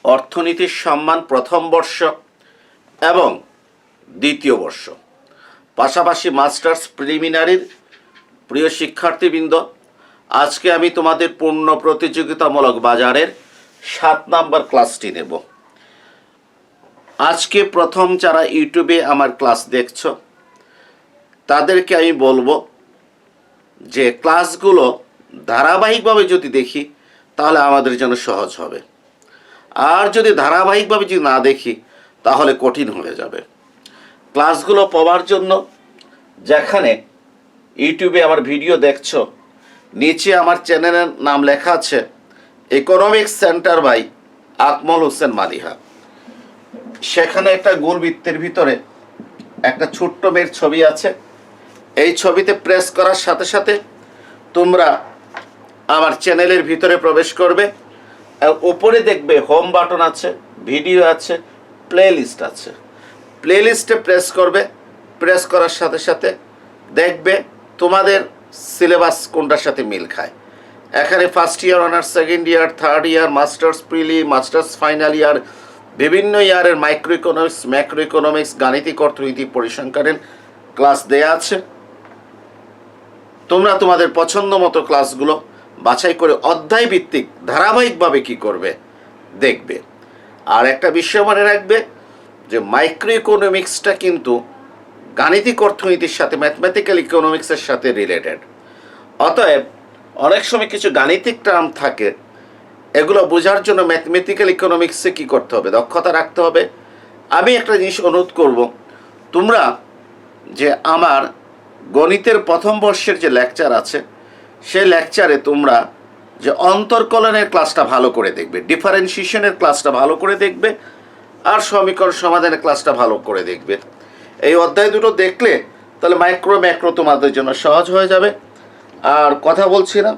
অর্থনীতির সম্মান প্রথম বর্ষ এবং দ্বিতীয় বর্ষ, পাশাপাশি মাস্টার্স প্রিলিমিনারির প্রিয় শিক্ষার্থীবৃন্দ, আজকে আমি তোমাদের পূর্ণ প্রতিযোগিতামূলক বাজারের 7 নম্বর ক্লাসটি নেব। আজকে প্রথম যারা ইউটিউবে আমার ক্লাস দেখছো তাদেরকে আমি বলবো যে ক্লাসগুলো ধারাবাহিকভাবে যদি দেখি তাহলে আমাদের জন্য সহজ হবে, আর যদি ধারাবাহিকভাবে যদি না দেখি তাহলে কঠিন হয়ে যাবে। ক্লাসগুলো পাওয়ার জন্য যেখানে ইউটিউবে আমার ভিডিও দেখছো নিচে আমার চ্যানেলের নাম লেখা আছে economics centre by Akmal Hossain Maliha. সেখানে একটা গোল বৃত্তের ভিতরে একটা ছোট্ট মেয়ের ছবি আছে। এই ছবিতে প্রেস করার সাথে সাথে তোমরা আমার চ্যানেলের ভিতরে প্রবেশ করবে। উপরে দেখবে হোম বাটন আছে, ভিডিও আছে, প্লে লিস্ট আছে। প্লে লিস্টে প্রেস করবে। প্রেস করার সাথে সাথে দেখবে তোমাদের সিলেবাস কোনটার সাথে মিল খায়। এখানে first year honours, second year, third year, masters prelim, masters final year, বিভিন্ন ইয়ারের মাইক্রো ইকোনমিক্স, ম্যাক্রো ইকোনমিক্স, গাণিতিক অর্থনীতি, পরিসংখ্যানের ক্লাস দেয়া আছে। তোমরা তোমাদের পছন্দ মতো ক্লাসগুলো বাছাই করে অধ্যায় ভিত্তিক ধারাবাহিকভাবে কি করবে দেখবে। আর একটা বিষয় মনে রাখবে যে মাইক্রো ইকোনমিক্সটা কিন্তু গাণিতিক অর্থনীতির সাথে, ম্যাথমেটিক্যাল ইকোনমিক্সের সাথে রিলেটেড। অতএব অনেক সময় কিছু গাণিতিক টার্ম থাকে, এগুলো বোঝার জন্য ম্যাথমেটিক্যাল ইকোনমিক্সে কী করতে হবে, দক্ষতা রাখতে হবে। আমি একটা জিনিস অনুরোধ করব, তোমরা যে আমার গণিতের প্রথম বর্ষের যে লেকচার আছে সেই লেকচারে তোমরা যে অন্তর্কলনের ক্লাসটা ভালো করে দেখবে, ডিফারেন্সিয়েশনের ক্লাসটা ভালো করে দেখবে, আর সমীকরণ সমাধানের ক্লাসটা ভালো করে দেখবে। এই অধ্যায় দুটো দেখলে তাহলে মাইক্রো ম্যাক্রো তোমাদের জন্য সহজ হয়ে যাবে। আর কথা বলছি না,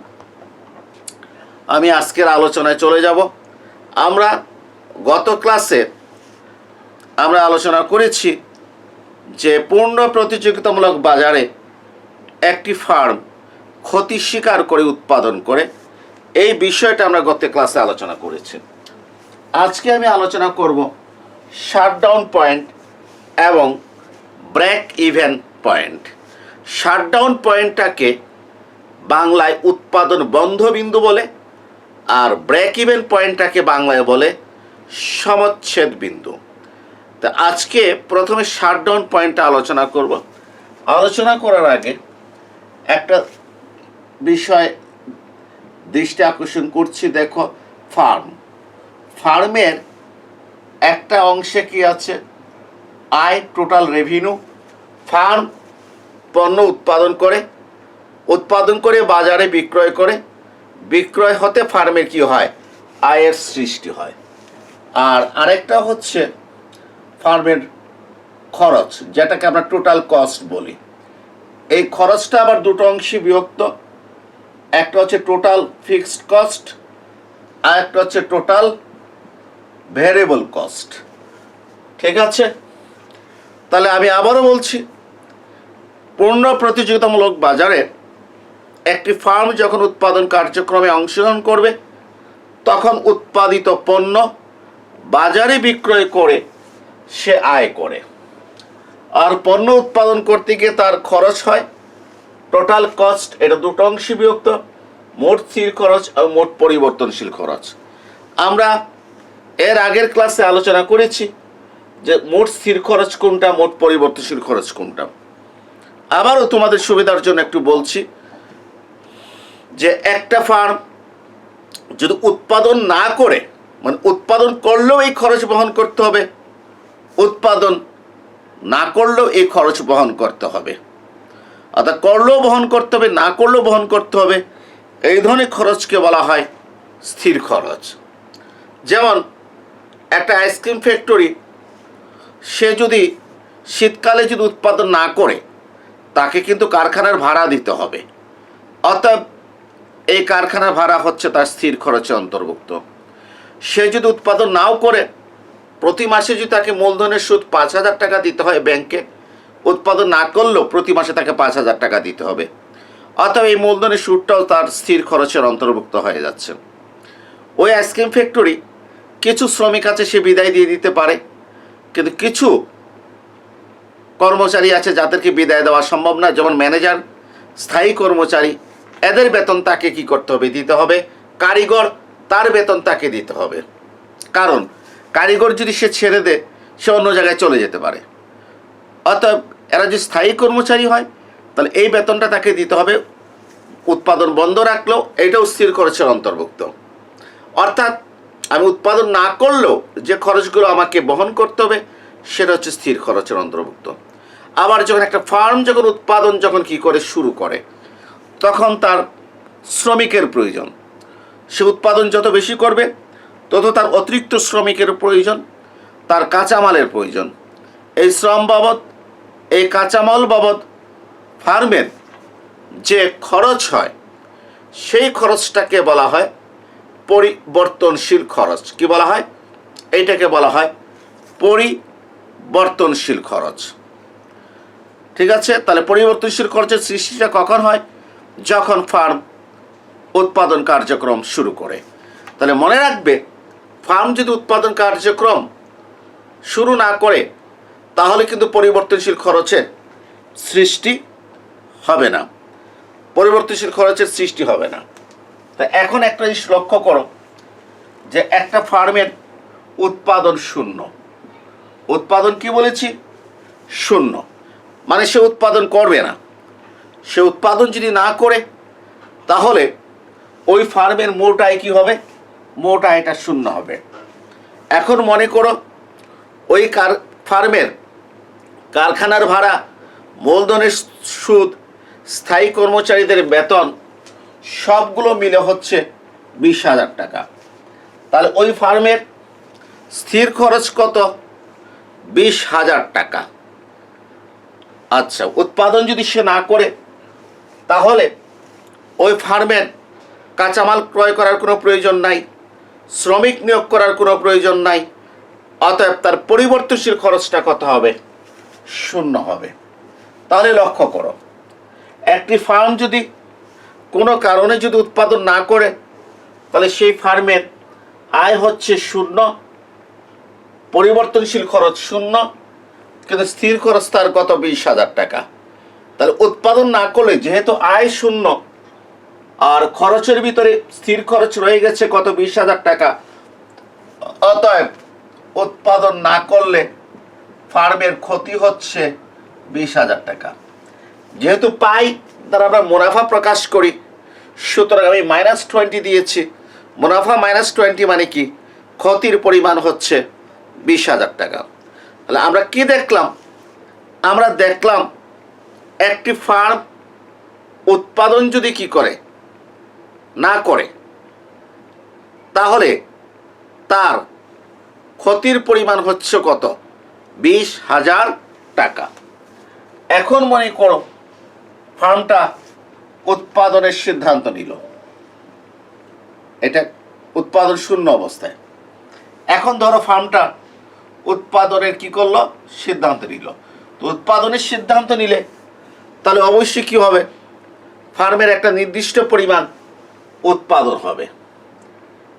আমি আজকের আলোচনায় চলে যাব। আমরা গত ক্লাসে আমরা আলোচনা করেছি যে পূর্ণ প্রতিযোগিতামূলক বাজারে একটি ফার্ম ক্ষতি স্বীকার করে উৎপাদন করে, এই বিষয়টা আমরা গত ক্লাসে আলোচনা করেছি। আজকে আমি আলোচনা করব শাটডাউন পয়েন্ট এবং ব্রেক ইভেন পয়েন্ট। শাটডাউন পয়েন্টটাকে বাংলায় উৎপাদন বন্ধবিন্দু বলে, আর ব্রেক ইভেন পয়েন্টটাকে বাংলায় বলে সমচ্ছেদ বিন্দু। তা আজকে প্রথমে শাটডাউন পয়েন্টটা আলোচনা করব। আলোচনা করার আগে একটা বিষয় দৃষ্টি আকর্ষণ করছি। দেখো, ফার্মের একটা অংশে কি আছে, আয়, টোটাল রেভিনিউ। ফার্ম পণ্য উৎপাদন করে বাজারে বিক্রয় করে, বিক্রয় হতে ফার্মের কি হয়, আয়ের সৃষ্টি হয়। আর আরেকটা হচ্ছে ফার্মের খরচ, যেটাকে আমরা টোটাল কস্ট বলি। এই খরচটা আবার দুটো অংশে বিভক্ত, একটা হচ্ছে টোটাল ফিক্সড কস্ট আর একটা হচ্ছে টোটাল ভ্যারিয়েবল কস্ট। ঠিক আছে, তাহলে আমি আবারও বলছি, পূর্ণ প্রতিযোগিতামূলক বাজারে একটি ফার্ম যখন উৎপাদন কার্যক্রমে অংশগ্রহণ করবে তখন উৎপাদিত পণ্য বাজারে বিক্রয় করে সে আয় করে। আর পণ্য উৎপাদন করতে গিয়ে তার খরচ হয়, টোটাল কস্ট। এটা দুটো অংশে বিভক্ত, মোট স্থির খরচ এবং মোট পরিবর্তনশীল খরচ। আমরা এর আগের ক্লাসে আলোচনা করেছি যে মোট স্থির খরচ কোনটা, মোট পরিবর্তনশীল খরচ কোনটা। আবারও তোমাদের সুবিধার জন্য একটু বলছি যে একটা ফার্ম যদি উৎপাদন না করে, মানে উৎপাদন করলেও এই খরচ বহন করতে হবে, উৎপাদন না করলেও এই খরচ বহন করতে হবে, অর্থাৎ করলেও বহন করতে হবে, না করলেও বহন করতে হবে, এই ধরনের খরচকে বলা হয় স্থির খরচ। যেমন একটা আইসক্রিম ফ্যাক্টরি, সে যদি শীতকালে যদি উৎপাদন না করে তাকে কিন্তু কারখানার ভাড়া দিতে হবে, অতএব এই কারখানার ভাড়া হচ্ছে তার স্থির খরচে অন্তর্ভুক্ত। সে যদি উৎপাদন নাও করে, প্রতি মাসে যদি তাকে মূলধনের সুদ 5,000 টাকা দিতে হয় ব্যাংকে, উৎপাদন না করলেও প্রতি মাসে তাকে 5,000 টাকা দিতে হবে, অতএব এই মূলধনের সুদটাও তার স্থির খরচের অন্তর্ভুক্ত হয়ে যাচ্ছে। ওই আইসক্রিম ফ্যাক্টরি কিছু শ্রমিক আছে সে বিদায় দিয়ে দিতে পারে, কিন্তু কিছু কর্মচারী আছে যাদেরকে বিদায় দেওয়া সম্ভব না, যেমন ম্যানেজার, স্থায়ী কর্মচারী, এদের বেতন তাকে কি করতে হবে? দিতে হবে। কারিগর, তার বেতন তাকে দিতে হবে। কারণ কারিগর যদি সে ছেড়ে দেয়, সে অন্য জায়গায় চলে যেতে পারে। অতএব এরা যদি স্থায়ী কর্মচারী হয়, তাহলে এই বেতনটা তাকে দিতে হবে। উৎপাদন বন্ধ রাখলেও এইটাও স্থির খরচের অন্তর্ভুক্ত। অর্থাৎ আমি উৎপাদন না করলেও যে খরচগুলো আমাকে বহন করতে হবে, সেটা হচ্ছে স্থির খরচের অন্তর্ভুক্ত। আবার যখন একটা ফার্ম যখন উৎপাদন যখন কি করে শুরু করে, তখন তার শ্রমিকের প্রয়োজন। সে উৎপাদন যত বেশি করবে, তত তার অতিরিক্ত শ্রমিকের প্রয়োজন, তার কাঁচামালের প্রয়োজন। এই শ্রম বাবদ, এই কাঁচামাল বাবদ ফার্মের যে খরচ হয়, সেই খরচটাকে বলা হয় পরিবর্তনশীল খরচ। কি বলা হয়? এইটাকে বলা হয় পরিবর্তনশীল খরচ। ঠিক আছে? তাহলে পরিবর্তনশীল খরচের সৃষ্টিটা কখন হয়? যখন ফার্ম উৎপাদন কার্যক্রম শুরু করে। তাহলে মনে রাখবে, ফার্ম যদি উৎপাদন কার্যক্রম শুরু না করে, তাহলে কিন্তু পরিবর্তনশীল খরচের সৃষ্টি হবে না। পরিবর্তনশীল খরচের সৃষ্টি হবে না। তা এখন একটা জিনিস লক্ষ্য করো, যে একটা ফার্মের উৎপাদন শূন্য। উৎপাদন কি বলেছি? শূন্য। মানে সে উৎপাদন করবে না। সে উৎপাদন যদি না করে, তাহলে ওই ফার্মের মোট আয় কী হবে? মোট আয়টা শূন্য হবে। এখন মনে করো, ওই ফার্মের কারখানার ভাড়া, মূলধনের সুদ, স্থায়ী কর্মচারীদের বেতন সবগুলো মিলে হচ্ছে 20,000 টাকা। তাহলে ওই ফার্মের স্থির খরচ কত? 20,000 টাকা। আচ্ছা, উৎপাদন যদি সে না করে, তাহলে ওই ফার্মের কাঁচামাল ক্রয় করার কোনো প্রয়োজন নাই, শ্রমিক নিয়োগ করার কোনো প্রয়োজন নাই। অতএব তার পরিবর্তনশীল খরচটা কত হবে? শূন্য হবে। তাহলে লক্ষ্য করো, একটি ফার্ম যদি কোনো কারণে যদি উৎপাদন না করে, তাহলে সেই ফার্মের আয় হচ্ছে শূন্য, পরিবর্তনশীল খরচ শূন্য, কিন্তু স্থির খরচ তার কত? 20,000 টাকা। তাহলে উৎপাদন না করলে যেহেতু আয় শূন্য, আর খরচের ভিতরে স্থির খরচ রয়ে গেছে কত? 20,000 টাকা। অতএব উৎপাদন না করলে ফার্মের ক্ষতি হচ্ছে 20,000 টাকা। যেহেতু পাই দ্বারা আমরা মুনাফা প্রকাশ করি, সুতরাং আমি -20 দিয়েছি। মুনাফা -20 মানে কি? ক্ষতির পরিমাণ হচ্ছে 20,000 টাকা। তাহলে আমরা কি দেখলাম? আমরা দেখলাম একটি ফার্ম উৎপাদন যদি কি করে না করে, তাহলে তার ক্ষতির পরিমাণ হচ্ছে কত? 20,000 টাকা। এখন মনে করো, ফার্মটা উৎপাদনের সিদ্ধান্ত নিল, এটা উৎপাদন শূন্য অবস্থায়। এখন ধরো ফার্মটা উৎপাদনের কি করলো? সিদ্ধান্ত নিল। তো উৎপাদনের সিদ্ধান্ত নিলে তাহলে অবশ্যই কি হবে? ফার্মের একটা নির্দিষ্ট পরিমাণ উৎপাদন হবে।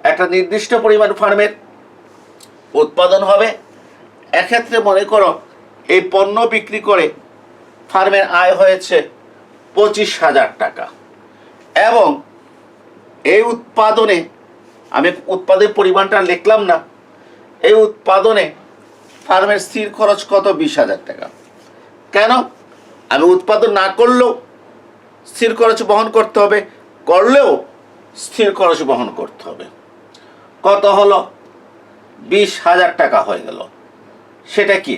একটা নির্দিষ্ট পরিমাণ ফার্মের উৎপাদন হবে। এক্ষেত্রে মনে করো, এই পণ্য বিক্রি করে ফার্মের আয় হয়েছে 25,000 টাকা, এবং এই উৎপাদনে, আমি উৎপাদের পরিমাণটা লিখলাম না, এই উৎপাদনে ফার্মের স্থির খরচ কত? 20,000 টাকা। কেন? আমি উৎপাদন না করলেও স্থির খরচ বহন করতে হবে, করলেও স্থির খরচ বহন করতে হবে। কত হলো? 20,000 টাকা হয়ে গেল। সেটা কি?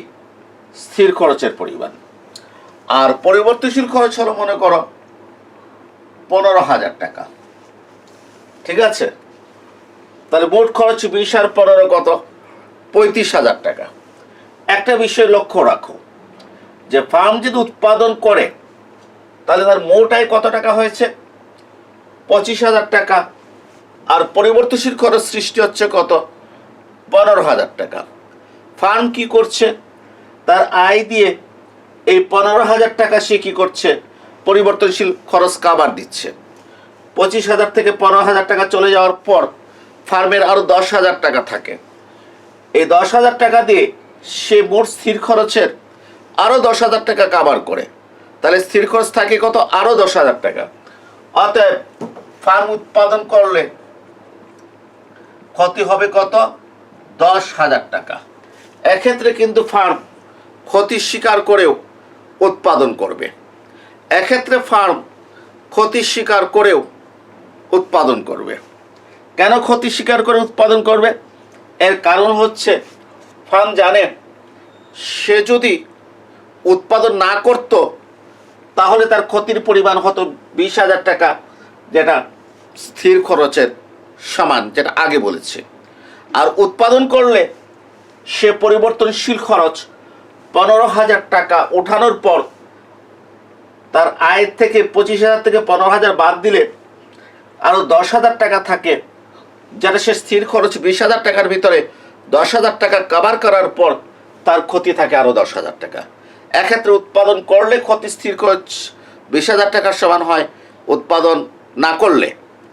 স্থির খরচের পরিমাণ। আর পরিবর্তনশীল খরচ হলো মনে করো 15,000 টাকা। ঠিক আছে? তাহলে মোট খরচ 20 আর 15 কত? 35,000 টাকা। একটা বিষয় লক্ষ্য রাখো, যে ফার্ম যদি উৎপাদন করে, তাহলে তার মোট আয় কত টাকা হয়েছে? 25,000 টাকা। আর পরিবর্তনশীল খরচ সৃষ্টি হচ্ছে কত? 15,000 টাকা। ফার্ম কি করছে? তার আয় দিয়ে এই 15,000 টাকা সে কি করছে? পরিবর্তনশীল খরচ কাভার দিচ্ছে। 25,000 থেকে 15,000 টাকা চলে যাওয়ার পর ফার্মের আরো 10,000 টাকা থাকে। এই 10,000 টাকা দিয়ে সে মোট স্থির খরচের আরও 10,000 টাকা কাভার করে, তাহলে স্থির খরচ থাকে কত? আরও 10,000 টাকা। অতএব ফার্ম উৎপাদন করলে ক্ষতি হবে কত? 10,000 টাকা। এক্ষেত্রে কিন্তু ফার্ম ক্ষতি স্বীকার করেও উৎপাদন করবে। এক্ষেত্রে ফার্ম ক্ষতি স্বীকার করেও উৎপাদন করবে। কেন ক্ষতি স্বীকার করে উৎপাদন করবে? এর কারণ হচ্ছে ফার্ম জানে সে যদি উৎপাদন না করত তাহলে তার ক্ষতির পরিমাণ হতো 20,000 টাকা, যেটা স্থির খরচের সমান, যেটা আগে বলেছে। আর উৎপাদন করলে সে পরিবর্তনশীল খরচ 15,000 টাকা ওঠানোর পর তার আয়ের থেকে 25,000 থেকে 15,000 বাদ দিলে আরও 10,000 টাকা থাকে, যেটা সে স্থির খরচ 20,000 টাকার ভিতরে 10,000 টাকা কভার করার পর তার ক্ষতি থাকে আরও 10,000 টাকা। এক্ষেত্রে উৎপাদন করলে ক্ষতি স্থির খরচ 20,000 টাকার সমান হয় উৎপাদন না করলে,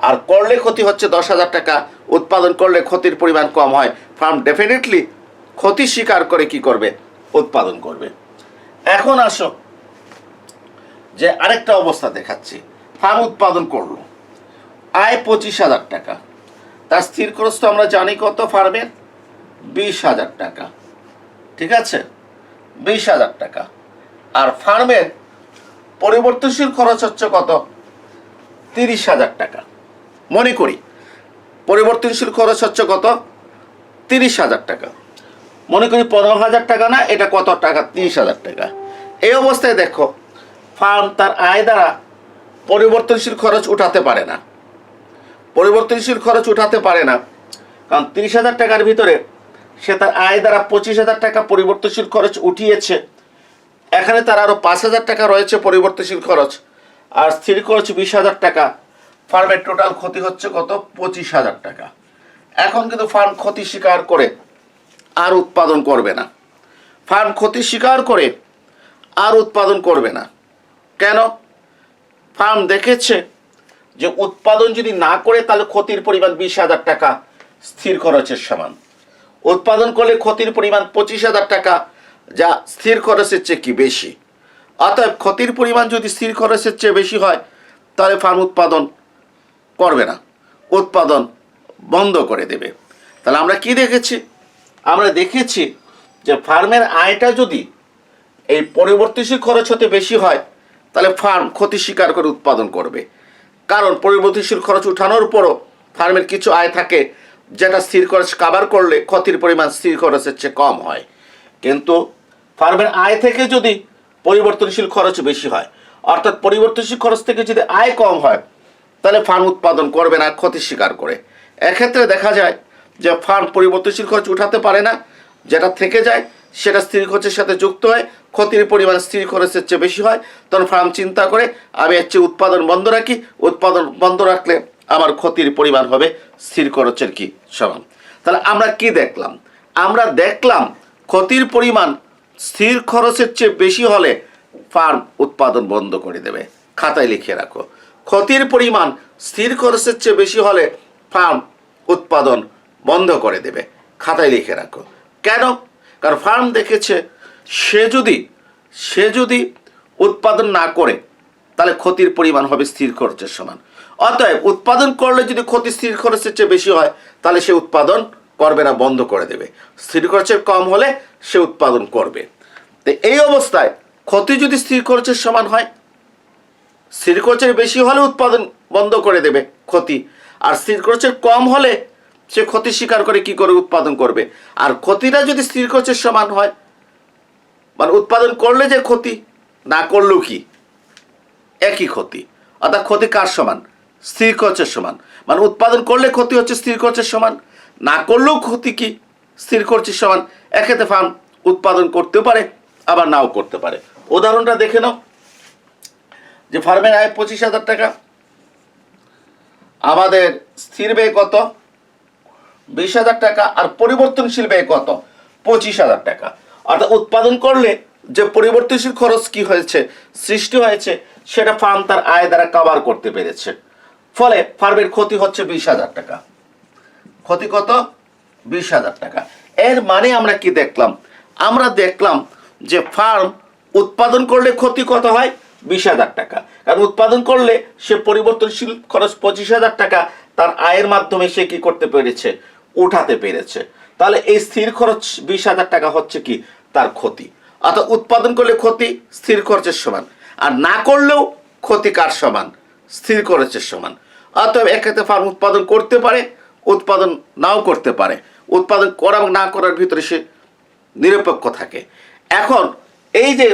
আর করলে ক্ষতি হচ্ছে 10,000 টাকা। উৎপাদন করলে ক্ষতির পরিমাণ কম হয়। ফার্ম ডেফিনেটলি ক্ষতি স্বীকার করে কি করবে? উৎপাদন করবে। এখন আসো যে আরেকটা অবস্থা দেখাচ্ছি। ফার্ম উৎপাদন করলো, আয় 25,000 টাকা, তার স্থির খরচ তো আমরা জানি কত ফার্মের? 20,000 টাকা। ঠিক আছে, 20,000 টাকা। আর ফার্মের পরিবর্তনশীল খরচ হচ্ছে কত? 30,000 টাকা। মনে করি পরিবর্তনশীল খরচ হচ্ছে কত? 30,000 টাকা। মনে করি 15,000 টাকা না, এটা কত টাকা? 30,000 টাকা। এই অবস্থায় দেখো ফার্ম তার আয় দ্বারা পরিবর্তনশীল খরচ উঠাতে পারে না। পরিবর্তনশীল খরচ উঠাতে পারে না কারণ 30,000 টাকার ভিতরে সে তার আয় দ্বারা 25,000 টাকা পরিবর্তনশীল খরচ উঠিয়েছে। এখানে তার আরও 5,000 টাকা রয়েছে পরিবর্তনশীল খরচ, আর স্থির খরচ 20,000 টাকা। ফার্মের টোটাল ক্ষতি হচ্ছে কত? 25,000 টাকা। এখন কিন্তু ফার্ম ক্ষতি স্বীকার করে আর উৎপাদন করবে না। ফার্ম ক্ষতি স্বীকার করে আর উৎপাদন করবে না। কেন? ফার্ম দেখেছে যে উৎপাদন যদি না করে তাহলে ক্ষতির পরিমাণ 20,000 টাকা স্থির খরচের সমান। উৎপাদন করলে ক্ষতির পরিমাণ 25,000 টাকা, যা স্থির খরচের চেয়ে কি বেশি। অতএব ক্ষতির পরিমাণ যদি স্থির খরচের চেয়ে বেশি হয় তাহলে ফার্ম উৎপাদন করবে না, উৎপাদন বন্ধ করে দেবে। তাহলে আমরা কি দেখেছি? আমরা দেখেছি যে ফার্মের আয়টা যদি এই পরিবর্তনশীল খরচ হতে বেশি হয় তাহলে ফার্ম ক্ষতি স্বীকার করে উৎপাদন করবে। কারণ পরিবর্তনশীল খরচ উঠানোর পরও ফার্মের কিছু আয় থাকে যেটা স্থির খরচ কাভার করলে ক্ষতির পরিমাণ স্থির খরচের চেয়ে কম হয়। কিন্তু ফার্মের আয় থেকে যদি পরিবর্তনশীল খরচ বেশি হয়, অর্থাৎ পরিবর্তনশীল খরচ থেকে যদি আয় কম হয়, তাহলে ফার্ম উৎপাদন করবে না ক্ষতি স্বীকার করে। এক্ষেত্রে দেখা যায় যে ফার্ম পরিবর্তনশীল খরচ উঠাতে পারে না, যেটা থেকে যায় সেটা স্থির খরচের সাথে যুক্ত হয়, ক্ষতির পরিমাণ স্থির খরচের চেয়ে বেশি হয়। তখন ফার্ম চিন্তা করে আমি এর চেয়ে উৎপাদন বন্ধ রাখি, উৎপাদন বন্ধ রাখলে আমার ক্ষতির পরিমাণ হবে স্থির খরচের কি সমান। তাহলে আমরা কি দেখলাম? আমরা দেখলাম ক্ষতির পরিমাণ স্থির খরচের চেয়ে বেশি হলে ফার্ম উৎপাদন বন্ধ করে দেবে। খাতায় লিখে রাখো, ক্ষতির পরিমাণ স্থির খরচের চেয়ে বেশি হলে ফার্ম উৎপাদন বন্ধ করে দেবে। খাতায় লিখে রাখো। কেন? কারণ ফার্ম দেখেছে সে যদি উৎপাদন না করে তাহলে ক্ষতির পরিমাণ হবে স্থির খরচের সমান। অতএব উৎপাদন করলে যদি ক্ষতি স্থির খরচের চেয়ে বেশি হয় তাহলে সে উৎপাদন করবে না, বন্ধ করে দেবে। স্থির খরচের কম হলে সে উৎপাদন করবে। তো এই অবস্থায় ক্ষতি যদি স্থির খরচের সমান হয়, স্থির খরচের বেশি হলে উৎপাদন বন্ধ করে দেবে ক্ষতি, আর স্থির খরচের কম হলে সে ক্ষতি স্বীকার করে কি করে? উৎপাদন করবে। আর ক্ষতিটা যদি স্থির খরচের সমান হয়, মানে উৎপাদন করলে যে ক্ষতি, না করলেও কি একই ক্ষতি। অর্থাৎ ক্ষতি কার সমান? স্থির খরচের সমান। মানে উৎপাদন করলে ক্ষতি হচ্ছে স্থির খরচের সমান, না করলেও ক্ষতি কি স্থির খরচের সমান। এক্ষেত্রে ফার্ম উৎপাদন করতেও পারে আবার নাও করতে পারে। উদাহরণটা দেখে নাও যে ফার্মের আয় 25,000 টাকা, আমাদের স্থির ব্যয় কত? 20,000 টাকা, আর পরিবর্তনশীল ব্যয় কত? 25,000 টাকা। অর্থাৎ উৎপাদন করলে যে পরিবর্তনশীল খরচ কি হয়েছে, সৃষ্টি হয়েছে, সেটা ফার্ম তার আয় দ্বারা কভার করতে পেরেছে। ফলে ফার্মের ক্ষতি হচ্ছে 20,000 টাকা। ক্ষতি কত? 20,000 টাকা। এর মানে আমরা কি দেখলাম? আমরা দেখলাম যে ফার্ম উৎপাদন করলে ক্ষতি কত হয়? 20,000 টাকা। কারণ উৎপাদন করলে সে পরিবর্তনশীল খরচ 25,000 টাকা তার আয়ের মাধ্যমে সে কি করতে পেরেছে? উঠাতে পেরেছে। তাহলে এই স্থির খরচ 20,000 টাকা হচ্ছে কি তার ক্ষতি। অর্থাৎ উৎপাদন করলে ক্ষতি স্থির খরচের সমান, আর না করলেও ক্ষতি কার সমান? স্থির খরচের সমান। অতএব এক্ষেত্রে ফার্ম উৎপাদন করতে পারে, উৎপাদন নাও করতে পারে। উৎপাদন করা এবং না করার ভিতরে সে নিরপেক্ষ থাকে। এখন এই যে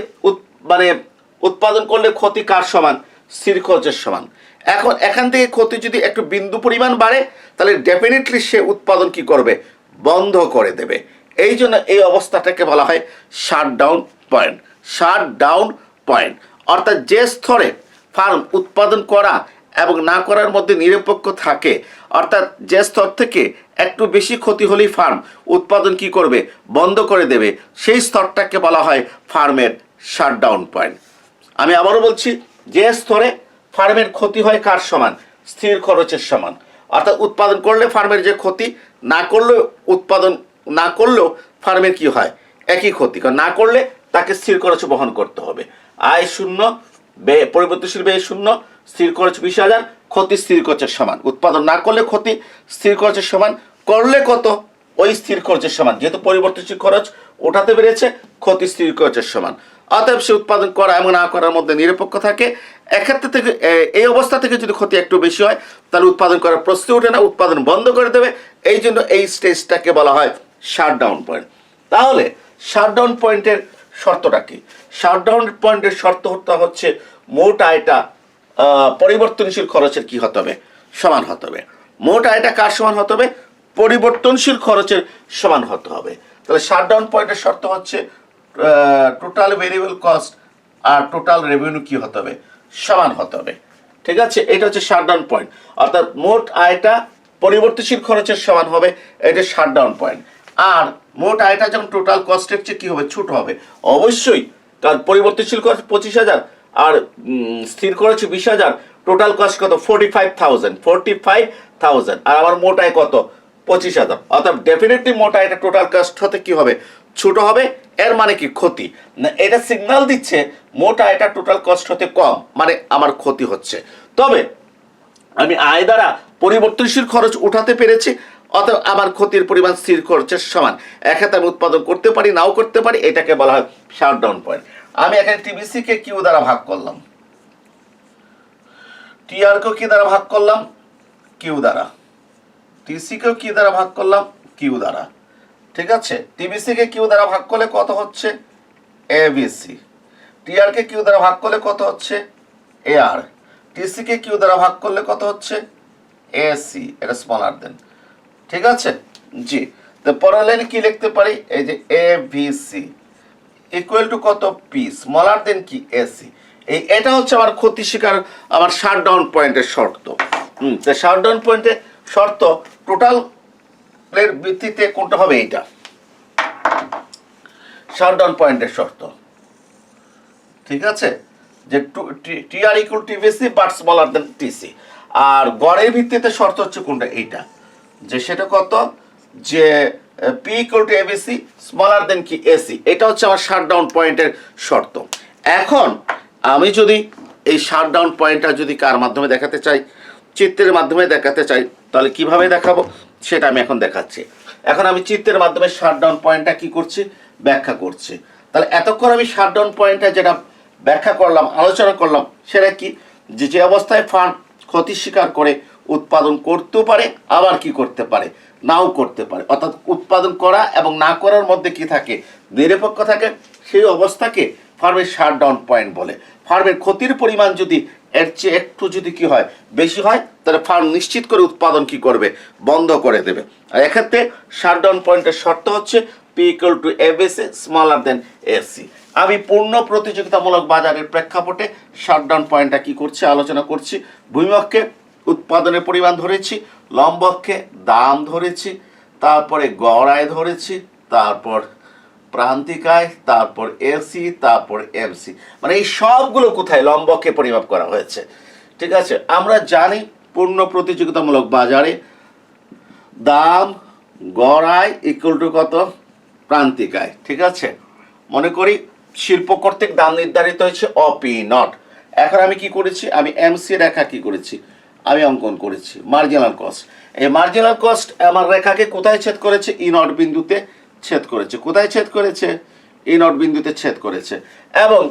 উৎপাদন করলে ক্ষতি কার সমান? স্থির খরচের সমান। এখন এখান থেকে ক্ষতি যদি একটু বিন্দু পরিমাণ বাড়ে তাহলে ডেফিনেটলি সে উৎপাদন কি করবে? বন্ধ করে দেবে। এই জন্য এই অবস্থাটাকে বলা হয় শাটডাউন পয়েন্ট। শাটডাউন পয়েন্ট অর্থাৎ যে স্তরে ফার্ম উৎপাদন করা এবং না করার মধ্যে নিরপেক্ষ থাকে, অর্থাৎ যে স্তর থেকে একটু বেশি ক্ষতি হলেই ফার্ম উৎপাদন কি করবে? বন্ধ করে দেবে। সেই স্তরটাকে বলা হয় ফার্মের শাটডাউন পয়েন্ট। আমি আবারও বলছি, যে স্তরে ফার্মের ক্ষতি হয় কার সমান? স্থির খরচের সমান। অর্থাৎ উৎপাদন করলে ফার্মের যে ক্ষতি, না করলেও উৎপাদন না করলেও ফার্মের কি হয়? একই ক্ষতি। কারণ না করলে তাকে স্থির খরচ বহন করতে হবে। আয় শূন্য, ব্যয় পরিবর্তনশীল ব্যয় শূন্য, স্থির খরচ 20,000, ক্ষতি স্থির খরচের সমান। উৎপাদন না করলে ক্ষতি স্থির খরচের সমান, করলে কত? ওই স্থির খরচের সমান। যেহেতু পরিবর্তনশীল খরচ ওঠাতে পেরেছে, ক্ষতি স্থির খরচের সমান। অতএব সে উৎপাদন করা এবং না করার মধ্যে নিরপেক্ষ থাকে। এক্ষেত্রে থেকে এই অবস্থা থেকে যদি ক্ষতি একটু বেশি হয় তাহলে উৎপাদন করার প্রশ্ন ওঠে না, উৎপাদন বন্ধ করে দেবে। এই জন্য এই স্টেজটাকে বলা হয় শাটডাউন পয়েন্ট। তাহলে শাটডাউন পয়েন্টের শর্তটা কি? শাটডাউন পয়েন্টের শর্ত হচ্ছে মোট আয়টা পরিবর্তনশীল খরচের কি হতে হবে? সমান হতে হবে। মোট আয়টা কার সমান হতে হবে? পরিবর্তনশীল খরচের সমান হতে হবে। তাহলে শাটডাউন পয়েন্টের শর্ত হচ্ছে টোটাল ভেরিয়েবল কস্ট আর টোটাল রেভিনিউ কি হতে হবে? সমান হতে হবে। ঠিক আছে, এটা হচ্ছে শাটডাউন পয়েন্ট। অর্থাৎ মোট আয়টা পরিবর্তনশীল খরচের সমান হবে, এটা শাটডাউন পয়েন্ট। আর মোট আয়টা যখন টোটাল কস্টের চেয়ে কি হবে? ছোট হবে অবশ্যই। কারণ পরিবর্তনশীল খরচ 25,000 আর স্থির খরচ 20,000, টোটাল কস্ট কত? 45,000। আর আমার মোট আয় কত? 25,000। অর্থাৎ ডেফিনেটলি মোট আয়টা টোটাল কস্ট হতে কি হবে? ছোট হবে। এর মানে কি? ক্ষতি। না, এটা সিগন্যাল দিচ্ছে মোট আয়টা টোটাল কস্ট হতে কম, মানে আমার ক্ষতি হচ্ছে। তবে আমি আয় দ্বারা পরিবর্তনশীল খরচ উঠাতে পেরেছি, অতএব আমার ক্ষতির পরিমাণ স্থির খরচের সমান। এক্ষেত্রে আমি উৎপাদন করতে পারি, নাও করতে পারি। এটাকে বলা হয় শাটডাউন পয়েন্ট। আমি এখানে টিবিসি কে কিউ দ্বারা ভাগ করলাম, টিআর কে কি দ্বারা ভাগ করলাম? কিউ দ্বারা। টিসি কেও কি দ্বারা ভাগ করলাম? কিউ দ্বারা। ঠিক আছে, টিবিসি কে কিউ দ্বারা ভাগ করলে কত হচ্ছে? এবিসি। টিআর কে কিউ দ্বারা ভাগ করলে কত হচ্ছে? এআর। টিসি কে কিউ দ্বারা ভাগ করলে কত হচ্ছে? এসি। এটা স্মলার দেন। ঠিক আছে, জি। তো পরের লাইনে কি লিখতে পারি? এই যে এবিসি ইকুয়াল টু কত? পি স্মলার দেন কি? এসি। এটা হচ্ছে আমার ক্ষতি স্বীকার, আমার শাটডাউন পয়েন্টের শর্ত। তো শাটডাউন পয়েন্টের শর্ত টোটাল এর ভিত্তিতে কোনটা হবে? এইটা শাটডাউন পয়েন্টের শর্ত। ঠিক আছে, যে TR equal TVC but smaller than TC. আর গড়ের ভিত্তিতে শর্ত হচ্ছে কোনটা? এইটা, যে সেটা কত? যে P equal to ABC smaller দেন কি? এসি। এটা হচ্ছে আমার শাটডাউন পয়েন্টের শর্ত। এখন আমি যদি এই শাটডাউন পয়েন্টটা যদি কার মাধ্যমে দেখাতে চাই? চিত্রের মাধ্যমে দেখাতে চাই, তাহলে কিভাবে দেখাবো সেটা আমি এখন দেখাচ্ছি। এখন আমি চিত্রের মাধ্যমে শাটডাউন পয়েন্টটা কি করছি? ব্যাখ্যা করছি। তাহলে এতক্ষণ আমি শাটডাউন পয়েন্টটা যেটা ব্যাখ্যা করলাম, আলোচনা করলাম, সেটা কি? যে অবস্থায় ফার্ম ক্ষতি স্বীকার করে উৎপাদন করতেও পারে, আবার কি করতে পারে? নাও করতে পারে। অর্থাৎ উৎপাদন করা এবং না করার মধ্যে কি থাকে? নিরপেক্ষ থাকে। সেই অবস্থাকে ফার্মের শাটডাউন পয়েন্ট বলে। ফার্মের ক্ষতির পরিমাণ যদি এর চেয়ে একটু যদি কি হয়? বেশি হয়, তাহলে ফার্ম নিশ্চিত করে উৎপাদন কি করবে? বন্ধ করে দেবে। আর এক্ষেত্রে শাটডাউন পয়েন্টের শর্ত হচ্ছে P equal to ABC smaller then AC. আমি পূর্ণ প্রতিযোগিতামূলক বাজারের প্রেক্ষাপটে শাটডাউন পয়েন্টটা কি করছি? আলোচনা করছি। ভূমিঅক্ষে উৎপাদনের পরিমাণ ধরেছি, লম্বক্ষে দাম ধরেছি, তারপরে গড় আয় ধরেছি, তারপর প্রান্তিক আয়, তারপর এসি, তারপর এমসি। মানে এই সবগুলো কোথায়? লম্বকে পরিমাপ করা হয়েছে। ঠিক আছে, আমরা জানি পূর্ণ প্রতিযোগিতামূলক বাজারে দাম, গড় আয় ইকুয়াল টু কত, প্রান্তিক আয়। ঠিক আছে, মনে করি শিল্প কর্তৃক দাম নির্ধারিত হয়েছে অপি নট। এখন আমি কি করেছি, আমি এমসি রেখা কি করেছি, আমি অঙ্কন করেছি মার্জিনাল কস্ট। এই মার্জিনাল কস্ট আমার রেখাকে কোথায় ছেদ করেছে, ই নট বিন্দুতে ছেদ করেছে। কোথায় ছেদ করেছে, ই নট বিন্দুতে ছেদ করেছে। এবং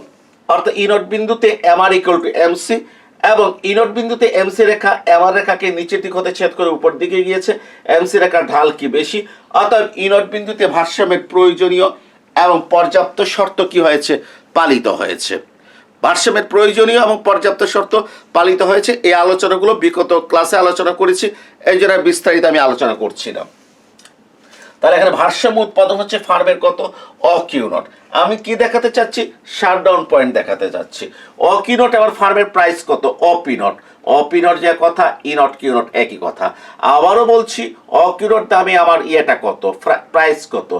অর্থাৎ ই নট বিন্দুতে এমআর ইকুয়াল টু এমসি, এবং ই নট বিন্দুতে এমসি রেখা এমআর রেখাকে নিচের দিক হতে ছেদ করে উপর দিকে গিয়েছে। এমসি রেখার ঢাল কি বেশি, অর্থাৎ ই নট বিন্দুতে ভারসাম্যের প্রয়োজনীয় এবং পর্যাপ্ত শর্ত কি হয়েছে, পালিত হয়েছে। ভারসাম্যের প্রয়োজনীয় এবং পর্যাপ্ত শর্ত পালিত হয়েছে। এই আলোচনাগুলো বিগত ক্লাসে আলোচনা করেছি, এই জন্য বিস্তারিত আমি আলোচনা করছি না। তাহলে এখানে ভারসাম্য উৎপাদন হচ্ছে ফার্মের কত, অকিউ নট। আমি কি দেখাতে চাচ্ছি, শাটডাউন পয়েন্ট দেখাতে চাচ্ছি। অকিউ নট আমার ফার্মের প্রাইস কত, অপি নট। অপি নট যে কথা, ই নট কিউ নট একই কথা। আবারও বলছি, অকিউ নট দামে আমার ইয়েটা কত, প্রাইস কত,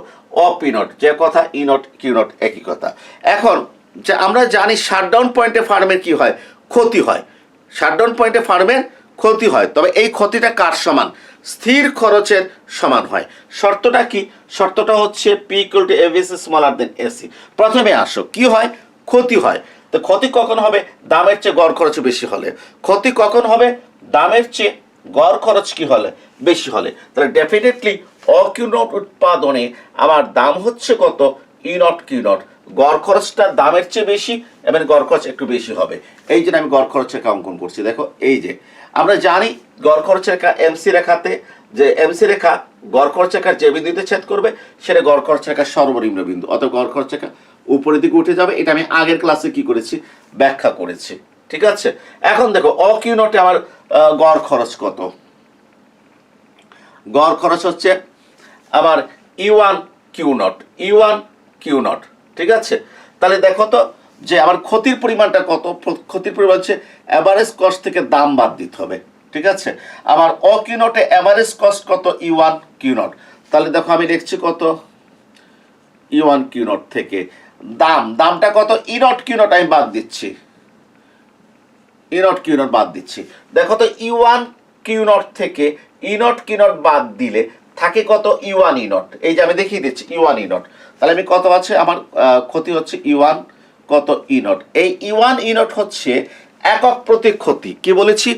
অপি নট যে কথা, ই নট কিউ নট একই কথা। এখন যে আমরা জানি শাটডাউন পয়েন্টে ফার্মের কি হয়, ক্ষতি হয়। শাটডাউন পয়েন্টে ফার্মের ক্ষতি হয়, তবে এই ক্ষতিটা কার সমান, স্থির খরচের সমান হয়। শর্তটা কি, শর্তটা হচ্ছে P equal to ABC smaller then AC. প্রথমে আসো, কি হয়, ক্ষতি হয়। তো ক্ষতি কখন হবে, দামের চেয়ে গড় খরচ বেশি হলে। ক্ষতি কখন হবে, দামের চেয়ে গড় খরচ কি হলে, বেশি হলে। তাহলে ডেফিনেটলি অকিউ নট উৎপাদনে আমার দাম হচ্ছে কত, ই নট কিউ নট। গড় খরচটা দামের চেয়ে বেশি এবং গড় খরচ একটু বেশি হবে। এই জন্য আমি গড় খরচ রেখা অঙ্কন করছি। দেখো এই যে আমরা জানি গড় খরচ রেখা এমসি রেখাতে, যে এমসি রেখা গড় খরচ রেখার যে বিন্দুতে ছেদ করবে সেটা গড় খরচ রেখার সর্বনিম্ন বিন্দু, অত গড় খরচ রেখা উপরের দিকে উঠে যাবে। এটা আমি আগের ক্লাসে কি করেছি, ব্যাখ্যা করেছি। ঠিক আছে, এখন দেখো অকিউ নটে আমার গড় খরচ কত। গড় খরচ হচ্ছে আমার E one Q nought, E one Q nought. ঠিক আছে, তাহলে দেখো তো যে আমার ক্ষতির পরিমাণটা কত। ক্ষতির পরিমাণ হচ্ছে অ্যাভারেজ কস্ট থেকে দাম বাদ দিতে হবে। ঠিক আছে, আমার অকিউ নটে অ্যাভারেজ কস্ট কত, ই1 কিউ নট। তাহলে দেখো আমি লিখছি কত, ই1 কিউ নট থেকে দামটা কত, ই নট কিউ নট আমি বাদ দিচ্ছি, ই নট কিউ নট বাদ দিচ্ছি। দেখো তো ই1 কিউ নট থেকে ই নট কিউ নট বাদ দিলে থাকে কত, ই1 ই নট। এই যে আমি দেখিয়ে দিচ্ছি ই1 ই নট। তাহলে আমি কত আছে, আমার ক্ষতি হচ্ছে ই1 কত, ই নট। এই ই1 ই নট হচ্ছে একক প্রতি ক্ষতি। কি বলেছি,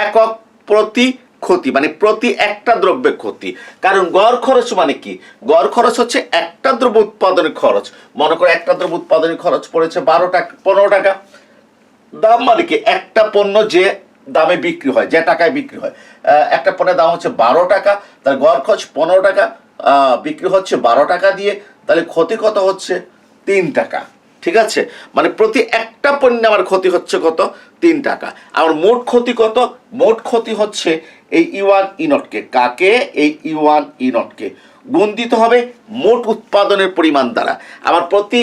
একক প্রতি ক্ষতি, মানে প্রতি একটা দ্রব্যের ক্ষতি। কারণ গড় খরচ মানে কি, গড় খরচ হচ্ছে একটা দ্রব্য উৎপাদনের খরচ। মনে করো একটা দ্রব্য উৎপাদনের খরচ পড়েছে 12 টাকা, 15 টাকা। দাম মানে কি, একটা পণ্য যে দামে বিক্রি হয়, যে টাকায় বিক্রি হয়, একটা পণ্যের দাম হচ্ছে 12 টাকা, তার গড় খরচ 15 টাকা, বিক্রি হচ্ছে 12 টাকা দিয়ে, তাহলে ক্ষতি কত হচ্ছে, 3 টাকা। ঠিক আছে, মানে প্রতি একটা পণ্যে আমার ক্ষতি হচ্ছে কত, 3 টাকা। আমার মোট ক্ষতি কত, মোট ক্ষতি হচ্ছে এই ই1 ই নটকে, কাকে, এই ই1 ই নটকে গুণ দিতে হবে মোট উৎপাদনের পরিমাণ দ্বারা। আমার প্রতি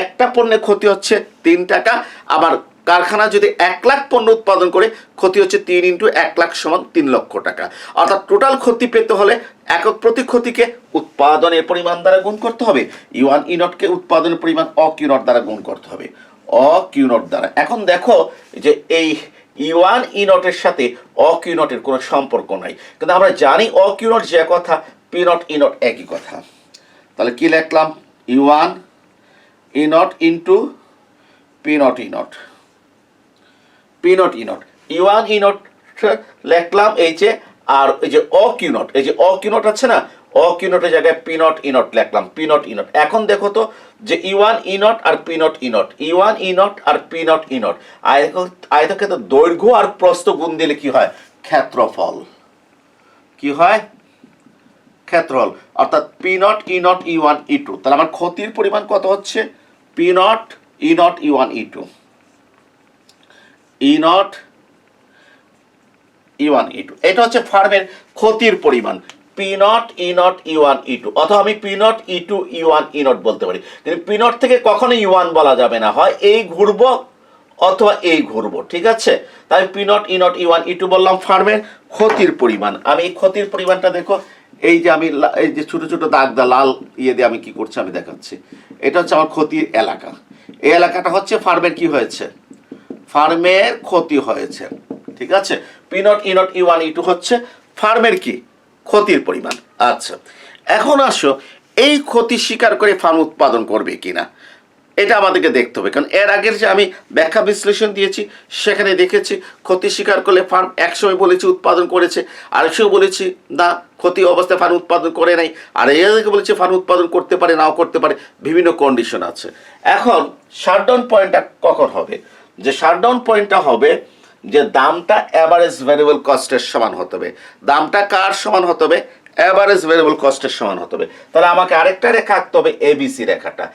একটা পণ্যের ক্ষতি হচ্ছে 3 টাকা। আবার কারখানা যদি 1 লাখ পণ্য উৎপাদন করে, ক্ষতি হচ্ছে 3 ইন্টু 1 লাখ সমান 3 লক্ষ টাকা। অর্থাৎ টোটাল ক্ষতি পেতে হলে একক প্রতি ক্ষতিকে উৎপাদনের পরিমাণ দ্বারা গুণ করতে হবে, ই1 ই নটকে উৎপাদনের পরিমাণ অকিউ নট দ্বারা গুণ করতে হবে, অকিউ নট দ্বারা। এখন দেখো যে এই ই1 ই নটের সাথে অকিউ নটের কোনো সম্পর্ক নাই, কিন্তু আমরা জানি অকিউ নট যে কথা, পি নট ই নট একই কথা। তাহলে কি লিখলাম, E1 E not into P nought E not, P nought E nought, E one E nought লিখলাম এই যে, আর এই যে অকিউ নট, এই যে অকিউ নট আছে না, অকিউ নটের জায়গায় পি নট ই নট লিখলাম, পি নট ই নট। এখন দেখো তো যে ই1 ই নট আর P nought E nought, E one E nought আর পি নট ই নট, আয়তক্ষেত্র দৈর্ঘ্য আর প্রস্থ গুণ দিলে কি হয়, ক্ষেত্রফল। কি হয়, ক্ষেত্রফল। অর্থাৎ P nought E nought E1 ই2। তাহলে আমার ক্ষতির পরিমাণ কত হচ্ছে, P nought E nought E1 ই2, ই নট ই1 ই2। এটা হচ্ছে ফার্মের ক্ষতির পরিমাণ, P nought E nought E1 ই2। অথবা আমি P not ই2 E1 E not বলতে পারি, কিন্তু পি নট থেকে কখনো ই1 বলা যাবে না, হয় এই ঘুরবো অথবা এই ঘুরবো। ঠিক আছে, তাই P nought E nought E1 ই2 বললাম ফার্মের ক্ষতির পরিমাণ। আমি এই ক্ষতির পরিমাণটা দেখো, এই যে আমি এই যে ছোট ছোট দাগ দা লাল ইয়ে দিয়ে আমি কি করছি আমি দেখাচ্ছি, এটা হচ্ছে আমার ক্ষতির এলাকা। এই এলাকাটা হচ্ছে ফার্মের কি হয়েছে, ফার্মের ক্ষতি হয়েছে। ঠিক আছে, P nought E nought E1 ই2 হচ্ছে ফার্মের কি ক্ষতির পরিমাণ। আচ্ছা, এখন আসো এই ক্ষতি স্বীকার করে ফার্ম উৎপাদন করবে কিনা এটা আমাদেরকে দেখতে হবে, কারণ এর আগের যে আমি ব্যাখ্যা বিশ্লেষণ দিয়েছি সেখানে দেখেছি ক্ষতি স্বীকার করলে ফার্ম একসময় বলেছি উৎপাদন করেছে, আরেক সময় বলেছি না ক্ষতি অবস্থায় ফার্ম উৎপাদন করে নাই, আর এদিকে বলেছি ফার্ম উৎপাদন করতে পারে নাও করতে পারে, বিভিন্ন কন্ডিশন আছে। এখন শাটডাউন পয়েন্টটা কখন হবে? যে শাটডাউন পয়েন্টটা হবে যে দামটা অ্যাভারেজ ভ্যারিয়েবল কস্টের সমান হতে হবে। দামটা কার সমান হতে হবে? অ্যাভারেজ ভ্যারিয়েবল কস্টের সমান হতে হবে। তাহলে আমাকে আরেকটা রেখা আঁকতে হবে, এবিসি রেখাটা।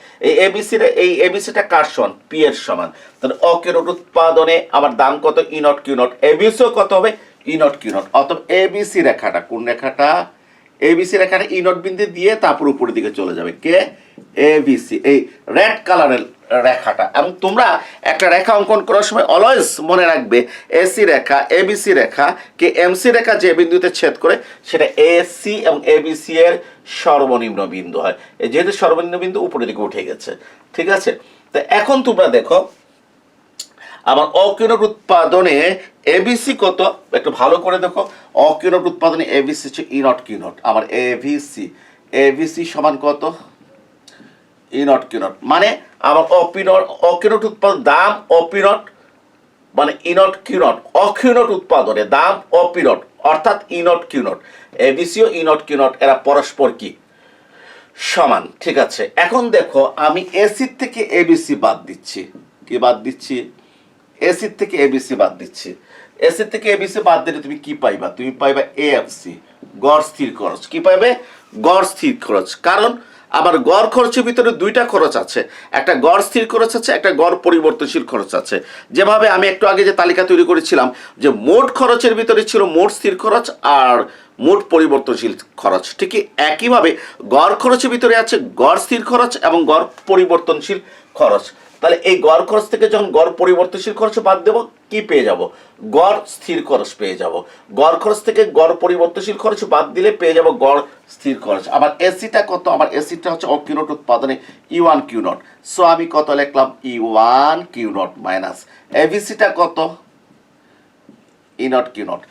এই এবিসিটা কার সমান? পি এর সমান। তাহলে অকিউনট উৎপাদনে আমার দাম কত? E nought Q nought. এবিসিও কত হবে? ই নট কিউ নট। অতএব এবিসি রেখাটা, কোন রেখাটা? এবিসি রেখাটা ই নট বিন্দু দিয়ে তারপর উপরের দিকে চলে যাবে। কে? এবিসি, এই রেড কালারের রেখাটা। এবং তোমরা একটা রেখা অঙ্কন করার সময় অলওয়েজ মনে রাখবে এসি রেখা, এবিসি রেখা কে এমসি রেখা যে বিন্দুতে ছেদ করে সেটা এসি এবং এবিসি এর সর্বনিম্ন বিন্দু হয়। যেহেতু সর্বনিম্ন বিন্দু উপরের দিকে উঠে গেছে, ঠিক আছে? তো এখন তোমরা দেখো আমার অকিউনট উৎপাদনে এবিসি কত, একটু ভালো করে দেখো। অকিউনট উৎপাদনে এবিসি হচ্ছে ই নট কিউ নট। আমার এবিসি সমান কত? E nought Q nought. মানে আমার অকিউনট উৎপাদন দাম অপিনট মানে ই নট কিউ নট, অকিউনট উৎপাদনে দাম অপিনট অর্থাৎ ই নট কিউ নট। এবিসিও ই নট কিউ নট, এরা পরস্পর কি সমান, ঠিক আছে? এখন দেখো আমি এসির থেকে এবিসি বাদ দিচ্ছি। কি বাদ দিচ্ছি? এসির থেকে এবিসি বাদ দিচ্ছি। এসির থেকে এবিসি বাদ দিলে তুমি কি পাইবা? তুমি পাইবা এএফসি, গড় স্থির খরচ। কি পাইবে? গড় স্থির খরচ। কারণ আবার গড় খরচের ভিতরে দুইটা খরচ আছে, একটা গড় স্থির খরচ আছে, একটা গড় পরিবর্তনশীল খরচ আছে। যেভাবে আমি একটু আগে যে তালিকা তৈরি করেছিলাম যে মোট খরচের ভিতরে ছিল মোট স্থির খরচ আর মোট পরিবর্তনশীল খরচ, ঠিকই একইভাবে গড় খরচের ভিতরে আছে গড় স্থির খরচ এবং গড় পরিবর্তনশীল খরচ। তাহলে এই গড় খরচ থেকে যখন গড় পরিবর্তনশীল খরচ বাদ দেবো, কি পেয়ে যাব? গড় স্থির খরচ পেয়ে যাব। গড় খরচ থেকে গড় পরিবর্তনশীল খরচ বাদ দিলে পেয়ে যাব গড় স্থির খরচ। আবার এসিটা কত? আমার এসিটা হচ্ছে অকিউনট উৎপাদনে E one Q nought. So আমি কত লিখলাম? E one Q nought minus এবিসিটা কত? E nought Q nought.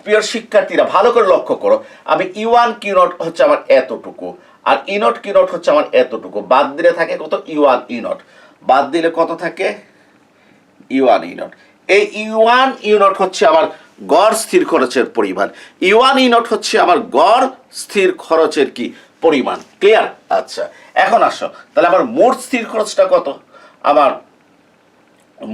প্রিয় শিক্ষার্থীরা ভালো করে লক্ষ্য করো, আমি ই ওয়ান কিউ নট হচ্ছে আমার এতটুকু, আর ই নট কিউ নট হচ্ছে আমার এতটুকু। বাদ দিলে থাকে কত? ই ওয়ান ই নট। বাদ দিলে কত থাকে? ই ওয়ান ই নট। এই ই ওয়ান ই নট হচ্ছে আমার গড় স্থির খরচের পরিমাণ। ই ওয়ান ই নট হচ্ছে আমার গড় স্থির খরচের কি পরিমাণ। ক্লিয়ার? আচ্ছা, এখন আসো তাহলে আমার মোট স্থির খরচটা কত? আমার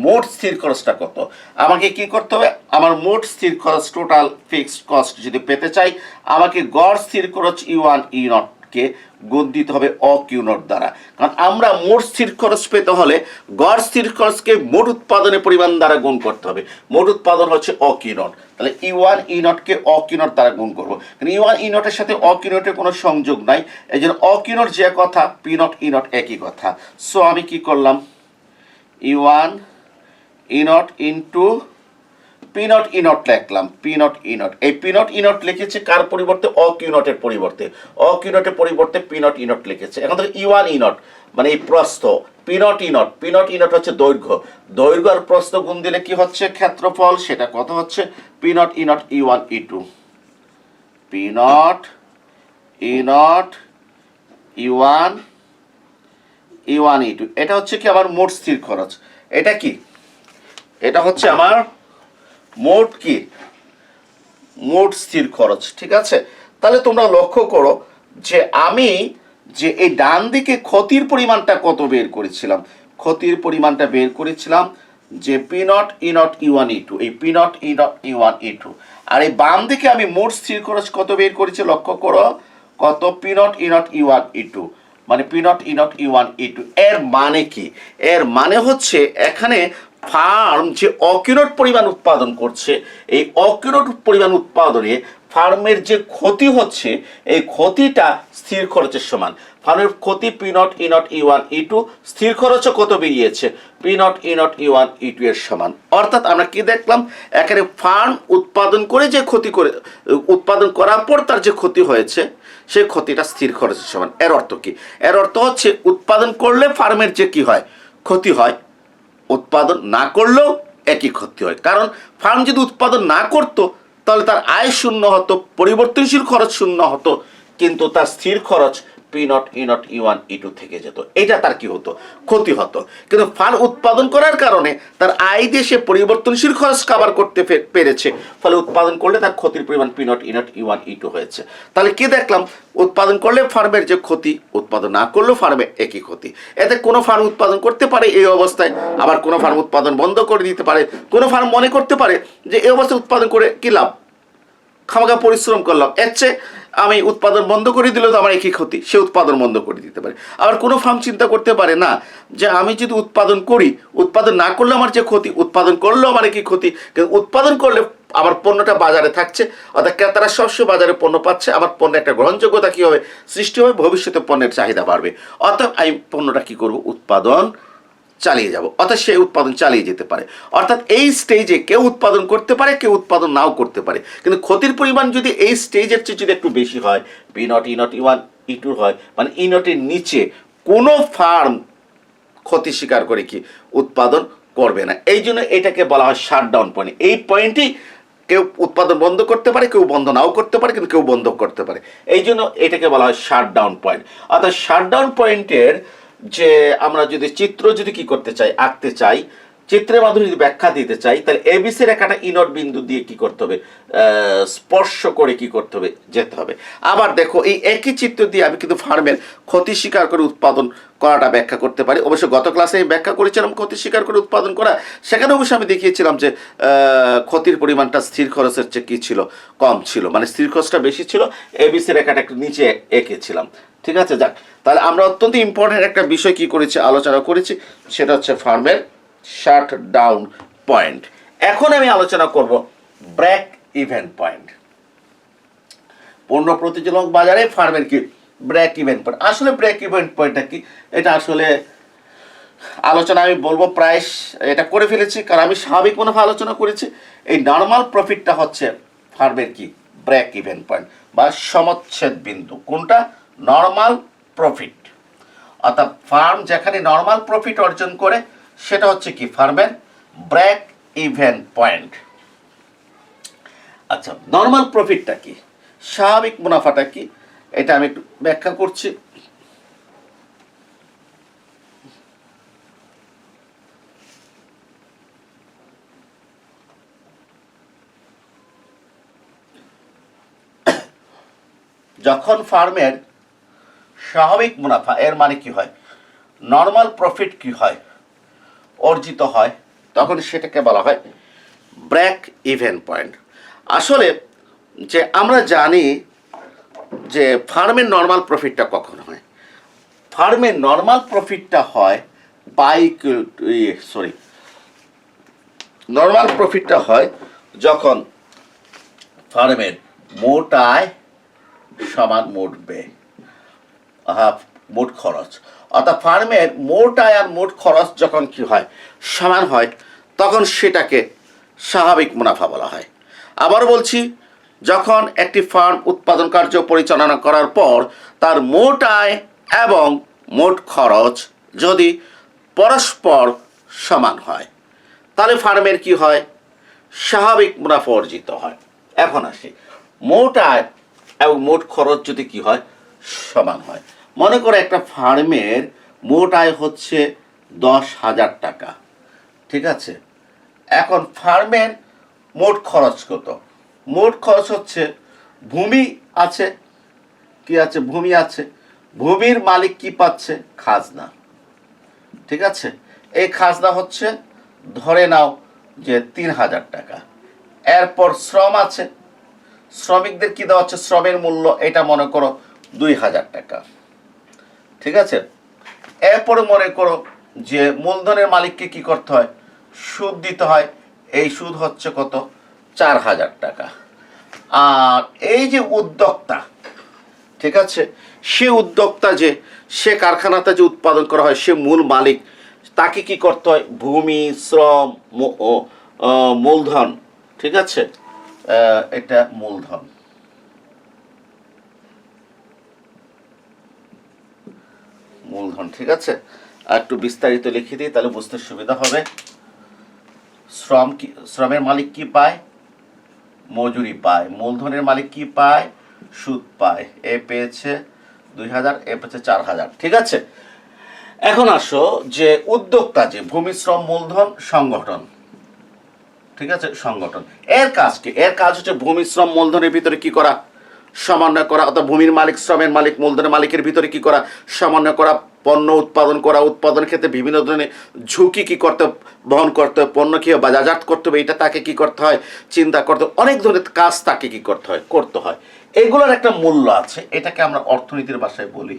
মোট স্থির খরচটা কত? আমাকে কি করতে হবে? আমার মোট স্থির খরচ টোটাল ফিক্সড কস্ট যদি পেতে চাই, আমাকে গড় স্থির খরচ ই ওয়ান ই নট কে গুণ দিতে হবে অকিউ নট দ্বারা। কারণ আমরা মোট স্থির খরচ পেতে হলে গড় স্থির খরচকে মোট উৎপাদনের পরিমাণ দ্বারা গুণ করতে হবে। মোট উৎপাদন হচ্ছে অকিউ নট। তাহলে ই ওয়ান ই নটকে অকিউ নট দ্বারা গুণ করবো। কারণ ই ওয়ান ই নটের সাথে অকিউ নটের কোনো সংযোগ নাই, এই জন্য অকিউ নট যে কথা, পি নট ই নট একই কথা। সো আমি কি করলাম? ই one E not into P nought E nought লিখলাম। পি নট ই নট, এই পি নট ই নট লিখেছে কার পরিবর্তে? অকিউ নটের পরিবর্তে। অকিউ নটের পরিবর্তে পি নট ই নট লিখেছে। এখন থেকে ই ওয়ান ই নট মানে এই প্রস্থ, P nought E not, P nought E nought হচ্ছে দৈর্ঘ্য। দৈর্ঘ্য আর প্রস্থ গুণ দিলে কি হচ্ছে? ক্ষেত্রফল। সেটা কত হচ্ছে? P nought E nought E one E two. P nought E nought E one E one E two. এটা হচ্ছে কি আমার মোট স্থির খরচ। এটা কি? এটা হচ্ছে আমার মোট কি? মোট স্থির খরচ, ঠিক আছে? তাহলে তোমরা লক্ষ্য করো যে আমি যে এই ডান দিকে ক্ষতির পরিমাণটা কত বের করেছিলাম, ক্ষতির পরিমাণটা বের করেছিলাম যে P nought E nought E one E two, এই P nought E nought E one E two. আর এই বাম দিকে আমি মোট স্থির খরচ কত বের করেছি লক্ষ্য করো, কত? P nought E nought E one E two, মানে P nought E nought E one E two. এর মানে কি? এর মানে হচ্ছে এখানে ফার্ম যে অকিউনট পরিমাণ উৎপাদন করছে, এই অকিউনট পরিমাণ উৎপাদনে ফার্মের যে ক্ষতি হচ্ছে, এই ক্ষতিটা স্থির খরচের সমান। ফার্মের ক্ষতি P nought E nought E one E two, স্থির খরচও কত বেরিয়েছে? P nought E nought E one E two এর সমান। অর্থাৎ আমরা কি দেখলাম? এখানে ফার্ম উৎপাদন করে যে ক্ষতি করে, উৎপাদন করার পর তার যে ক্ষতি হয়েছে সেই ক্ষতিটা স্থির খরচের সমান। এর অর্থ কি? এর অর্থ হচ্ছে উৎপাদন করলে ফার্মের যে কি হয়? ক্ষতি হয়, উৎপাদন না করলেও একই ক্ষতি হয়। কারণ ফার্ম যদি উৎপাদন না করতো তাহলে তার আয় শূন্য হতো, পরিবর্তনশীল খরচ শূন্য হতো, কিন্তু তার স্থির খরচ P nought E nought E one E two থেকে যেত। এটা তার কি হতো? ক্ষতি হতো। কিন্তু ফান্ড উৎপাদন করার কারণে তার আয় দিয়ে সে পরিবর্তনশীল খরচ কভার করতে পেরেছে, ফলে উৎপাদন করলে তার ক্ষতির পরিমাণ P nought E nought E one E two হয়েছে। তাহলে কি দেখলাম? উৎপাদন করলে ফার্মের যে ক্ষতি, উৎপাদন না করলেও ফার্মে একই ক্ষতি। এতে কোনো ফার্ম উৎপাদন করতে পারে এই অবস্থায়, আবার কোনো ফার্ম উৎপাদন বন্ধ করে দিতে পারে। কোনো ফার্ম মনে করতে পারে যে এই অবস্থায় উৎপাদন করে কি লাভ, খামাখা পরিশ্রম করলাম, এর চেয়ে আমি উৎপাদন বন্ধ করে দিলেও তো আমার একই ক্ষতি, সে উৎপাদন বন্ধ করে দিতে পারে। আবার কোনো ফার্ম চিন্তা করতে পারে না যে আমি যদি উৎপাদন করি, উৎপাদন না করলে আমার যে ক্ষতি, উৎপাদন করলেও আমার একই ক্ষতি, কিন্তু উৎপাদন করলে আমার পণ্যটা বাজারে থাকছে, অর্থাৎ ক্রেতারা সবসময় বাজারে পণ্য পাচ্ছে, আমার পণ্যের একটা গ্রহণযোগ্যতা কী হবে? সৃষ্টি হবে, ভবিষ্যতে পণ্যের চাহিদা বাড়বে, অর্থাৎ আমি পণ্যটা কী করব? উৎপাদন চালিয়ে যাব, অর্থাৎ সে উৎপাদন চালিয়ে যেতে পারে। অর্থাৎ এই স্টেজে কেউ উৎপাদন করতে পারে, কেউ উৎপাদন নাও করতে পারে, কিন্তু ক্ষতির পরিমাণ যদি এই স্টেজের চেয়ে যদি একটু বেশি হয়, P nought E nought E one E two হয়, মানে ই নটের নিচে কোনো ফার্ম ক্ষতি স্বীকার করে কি উৎপাদন করবে না। এই জন্য এটাকে বলা হয় শাটডাউন পয়েন্ট। এই পয়েন্টই কেউ উৎপাদন বন্ধ করতে পারে, কেউ বন্ধ নাও করতে পারে, কিন্তু কেউ বন্ধ করতে পারে। এই জন্য এটাকে বলা হয় শাটডাউন পয়েন্ট। অর্থাৎ শাটডাউন পয়েন্টের যে আমরা যদি চিত্র যদি কি করতে চাই, আঁকতে চাই, চিত্রের মাধ্যমে যদি ব্যাখ্যা দিতে চাই, তাহলে এবিসি রেখাটা ইনট বিন্দু দিয়ে কি করতে হবে? স্পর্শ করে কি করতে হবে? যেতে হবে। আবার দেখো এই একই চিত্র দিয়ে আমি কিন্তু ফার্মের ক্ষতি স্বীকার করে উৎপাদন করাটা ব্যাখ্যা করতে পারি। অবশ্য গত ক্লাসে আমি ব্যাখ্যা করেছিলাম ক্ষতি স্বীকার করে উৎপাদন করা, সেখানে অবশ্য আমি দেখিয়েছিলাম যে ক্ষতির পরিমাণটা স্থির খরচের চেয়ে কী ছিল? কম ছিল, মানে স্থির খরচটা বেশি ছিল, এবিসি রেখাটা একটু নিচে এঁকেছিলাম। ঠিক আছে, যাক, তাহলে আমরা অত্যন্ত ইম্পর্টেন্ট একটা বিষয় কি করেছি, আলোচনা করেছি, সেটা হচ্ছে ফার্মের শাট ডাউন পয়েন্ট। এখন আমি আলোচনা করব ব্রেক ইভেন পয়েন্ট। পণ্য প্রতিযোগিতামূলক বাজারে ফার্মের কি ব্রেক ইভেন পয়েন্ট। আসলে ব্রেক ইভেন পয়েন্টটা কি, এটা আসলে আলোচনা আমি বলবো প্রায় এটা করে ফেলেছি, কারণ আমি স্বাভাবিক মুনাফা আলোচনা করেছি। এই নর্মাল প্রফিটটা হচ্ছে ফার্মের কি ব্রেক ইভেন পয়েন্ট বা সমচ্ছেদ বিন্দু। কোনটা? Normal profit. অর্থাৎ ফার্ম যেখানে নর্মাল প্রফিট অর্জন করে সেটা হচ্ছে কি ফার্মের ব্রেক ইভেন পয়েন্ট। আচ্ছা, নর্মাল প্রফিটটা কি, স্বাভাবিক মুনাফাটা কি, এটা আমি একটু ব্যাখ্যা করছি। যখন ফার্মের স্বাভাবিক মুনাফা, এর মানে কি হয়, নর্মাল প্রফিট কি হয়, অর্জিত হয়, তখন সেটাকে বলা হয় ব্রেক ইভেন পয়েন্ট। আসলে যে আমরা জানি যে ফার্মের নর্মাল প্রফিটটা কখন হয়, ফার্মের নর্মাল প্রফিটটা হয় নর্মাল প্রফিটটা হয় যখন ফার্মের মোট আয় সমান মোট ব্যয়, মোট খরচ। অর্থাৎ ফার্মের মোট আয় আর মোট খরচ যখন কি হয়, সমান হয়, তখন সেটাকে স্বাভাবিক মুনাফা বলা হয়। আবার বলছি, যখন একটি ফার্ম উৎপাদন কার্য পরিচালনা করার পর তার মোট আয় এবং মোট খরচ যদি পরস্পর সমান হয়, তাহলে ফার্মের কি হয়, স্বাভাবিক মুনাফা অর্জিত হয়। এখন আসি, মোট আয় এবং মোট খরচ যদি কি হয়, সমান হয়। মনে করে একটা ফার্মের মোট আয় হচ্ছে 10,000 টাকা, ঠিক আছে। এখন ফার্মের মোট খরচ কত? মোট খরচ হচ্ছে, ভূমি আছে, কি আছে, ভূমি আছে, ভূমির মালিক কি পাচ্ছে? খাজনা, ঠিক আছে। এই খাজনা হচ্ছে ধরে নাও যে 3,000 টাকা। এরপর শ্রম আছে, শ্রমিকদের কি দেওয়া হচ্ছে, শ্রমের মূল্য, এটা মনে করো 2,000 টাকা, ঠিক আছে। এরপরে মনে করো যে মূলধনের মালিককে কি করতে হয়, সুদ দিতে হয়, এই সুদ হচ্ছে কত? 4,000 টাকা। আর এই যে উদ্যোক্তা, ঠিক আছে, সে উদ্যোক্তা যে সে কারখানাতে যে উৎপাদন করা হয়, সে মূল মালিক, তাকে কি করতে হয়, ভূমি, শ্রম, মূলধন, ঠিক আছে, এটা মূলধন, মূলধন, ঠিক আছে। আর একটু বিস্তারিত লিখে দিই, তাহলে বুঝতে সুবিধা হবে। শ্রমের মালিক কি পায়? মজুরি পায়, মূলধনের মালিক কি পায়, সুদ পায়। এ পেয়েছে 2000, এ পেয়েছে 4000। ঠিক আছে, এখন আসো যে উদ্যোক্তা, যে ভূমি শ্রম মূলধন সংগঠন, ঠিক আছে, সংগঠন, এর কাজ কি? এর কাজ হচ্ছে ভূমি শ্রম মূলধনের ভিতরে কি করা, সমন্বয় করা, অর্থাৎ ভূমির মালিক, শ্রমের মালিক, মূলধনের মালিকের ভিতরে কি করা, সমন্বয় করা, পণ্য উৎপাদন করা, উৎপাদনের ক্ষেত্রে বিভিন্ন ধরনের ঝুঁকি কি করতে বহন করতে হবে, পণ্য কি বাজারজাত করতে হবে, এটা তাকে কি করতে হয়, চিন্তা করতে হবে, অনেক ধরনের কাজ তাকে কি করতে হয়। এগুলোর একটা মূল্য আছে, এটাকে আমরা অর্থনীতির ভাষায় বলি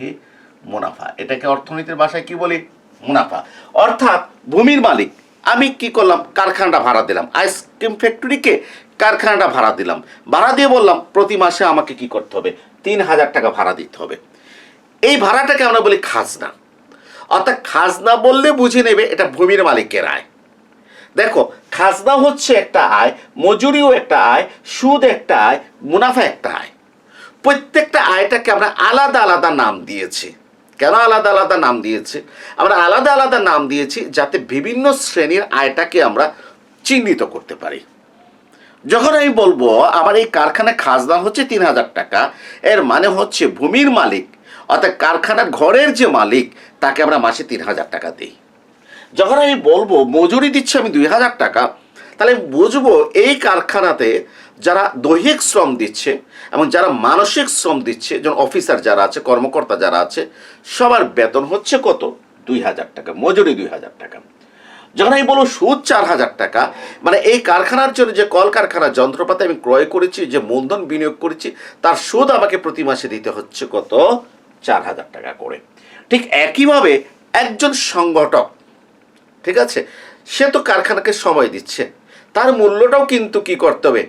মুনাফা। এটাকে অর্থনীতির ভাষায় কি বলি, মুনাফা। অর্থাৎ ভূমির মালিক, আমি কি করলাম, কারখানাটা ভাড়া দিলাম, আইসক্রিম ফ্যাক্টরিকে কারখানাটা ভাড়া দিলাম, ভাড়া দিয়ে বললাম প্রতি মাসে আমাকে কি করতে হবে, 3000 টাকা ভাড়া দিতে হবে। এই ভাড়াটাকে আমরা বলি খাজনা। অর্থাৎ খাজনা বললে বুঝে নেবে এটা ভূমির মালিকের আয়। দেখো, খাজনা হচ্ছে একটা আয়, মজুরিও একটা আয়, সুদ একটা আয়, মুনাফা একটা আয়। প্রত্যেকটা আয়টাকে আমরা আলাদা আলাদা নাম দিয়েছি। কেন আলাদা আলাদা নাম দিয়েছি? আমরা আলাদা আলাদা নাম দিয়েছি যাতে বিভিন্ন শ্রেণীর আয়টাকে আমরা চিহ্নিত করতে পারি। যখন আমি বলবো আমার এই কারখানায় খাজনা হচ্ছে 3000 টাকা, এর মানে হচ্ছে ভূমির মালিক অর্থাৎ কারখানার ঘরের যে মালিক তাকে আমরা মাসে 3000 টাকা দিই। যখন আমি বলবো মজুরি দিচ্ছি আমি 2000 টাকা, তাহলে বুঝবো এই কারখানাতে যারা দৈহিক শ্রম দিচ্ছে এবং যারা মানসিক শ্রম দিচ্ছে, যেমন অফিসার যারা আছে, কর্মকর্তা যারা আছে, সবার বেতন হচ্ছে কত, 2000 টাকা, মজুরি 2000 টাকা। যখন আমি বলবো সুদ 4000 টাকা, মানে এই কারখানার জন্য যে কলকারখানার যন্ত্রপাতি আমি ক্রয় করেছি, যে মূলধন বিনিয়োগ করেছি, তার সুদ আমাকে প্রতি মাসে দিতে হচ্ছে কত, 4000 টাকা করে। ঠিক একইভাবে একজন সংগঠক, ঠিক আছে, সে তো কারখানাকে সময় দিচ্ছে, তার মূল্যটাও কিন্তু কি করতে হবে,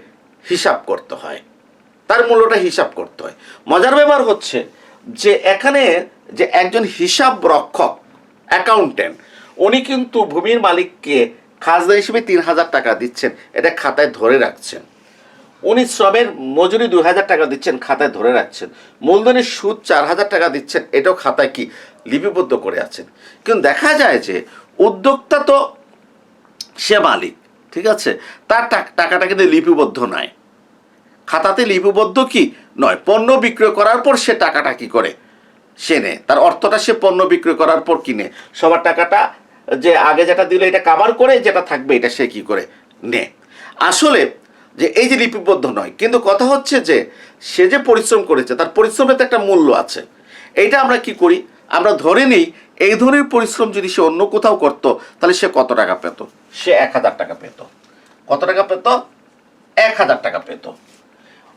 হিসাব করতে হয়, তার মূল্যটা হিসাব করতে হয়। মজার ব্যাপার হচ্ছে যে এখানে যে একজন হিসাব রক্ষক, অ্যাকাউন্টেন্ট, উনি কিন্তু ভূমির মালিককে খাজনা হিসেবে 3000 টাকা দিচ্ছেন, এটা খাতায় ধরে রাখছেন। উনি শ্রমের মজুরি 2000 টাকা দিচ্ছেন, খাতায় ধরে রাখছেন। মূলধনের সুদ 4000 টাকা দিচ্ছেন, এটাও খাতায় কি লিপিবদ্ধ করে আছেন। কিন্তু দেখা যায় যে উদ্যোক্তা তো সে মালিক, ঠিক আছে, তার টাকাটা কিন্তু লিপিবদ্ধ নয়, খাতাতে লিপিবদ্ধ কি নয়। পণ্য বিক্রয় করার পর সে টাকাটা কি করে, সে নেয়, তার অর্থটা সে পণ্য বিক্রয় করার পর কিনে, সবার টাকাটা যে আগে যেটা দিল এটা কাভার করে, যেটা থাকবে এটা সে কি করে নেয়। আসলে যে এই যে লিপিবদ্ধ নয়, কিন্তু কথা হচ্ছে যে সে যে পরিশ্রম করেছে তার পরিশ্রমের তো একটা মূল্য আছে। এইটা আমরা কি করি, আমরা ধরে নিই এই ধরনের পরিশ্রম যদি সে অন্য কোথাও করতো তাহলে সে কত টাকা পেত, সে 1000 টাকা পেত। কত টাকা পেত, 1000 টাকা পেত।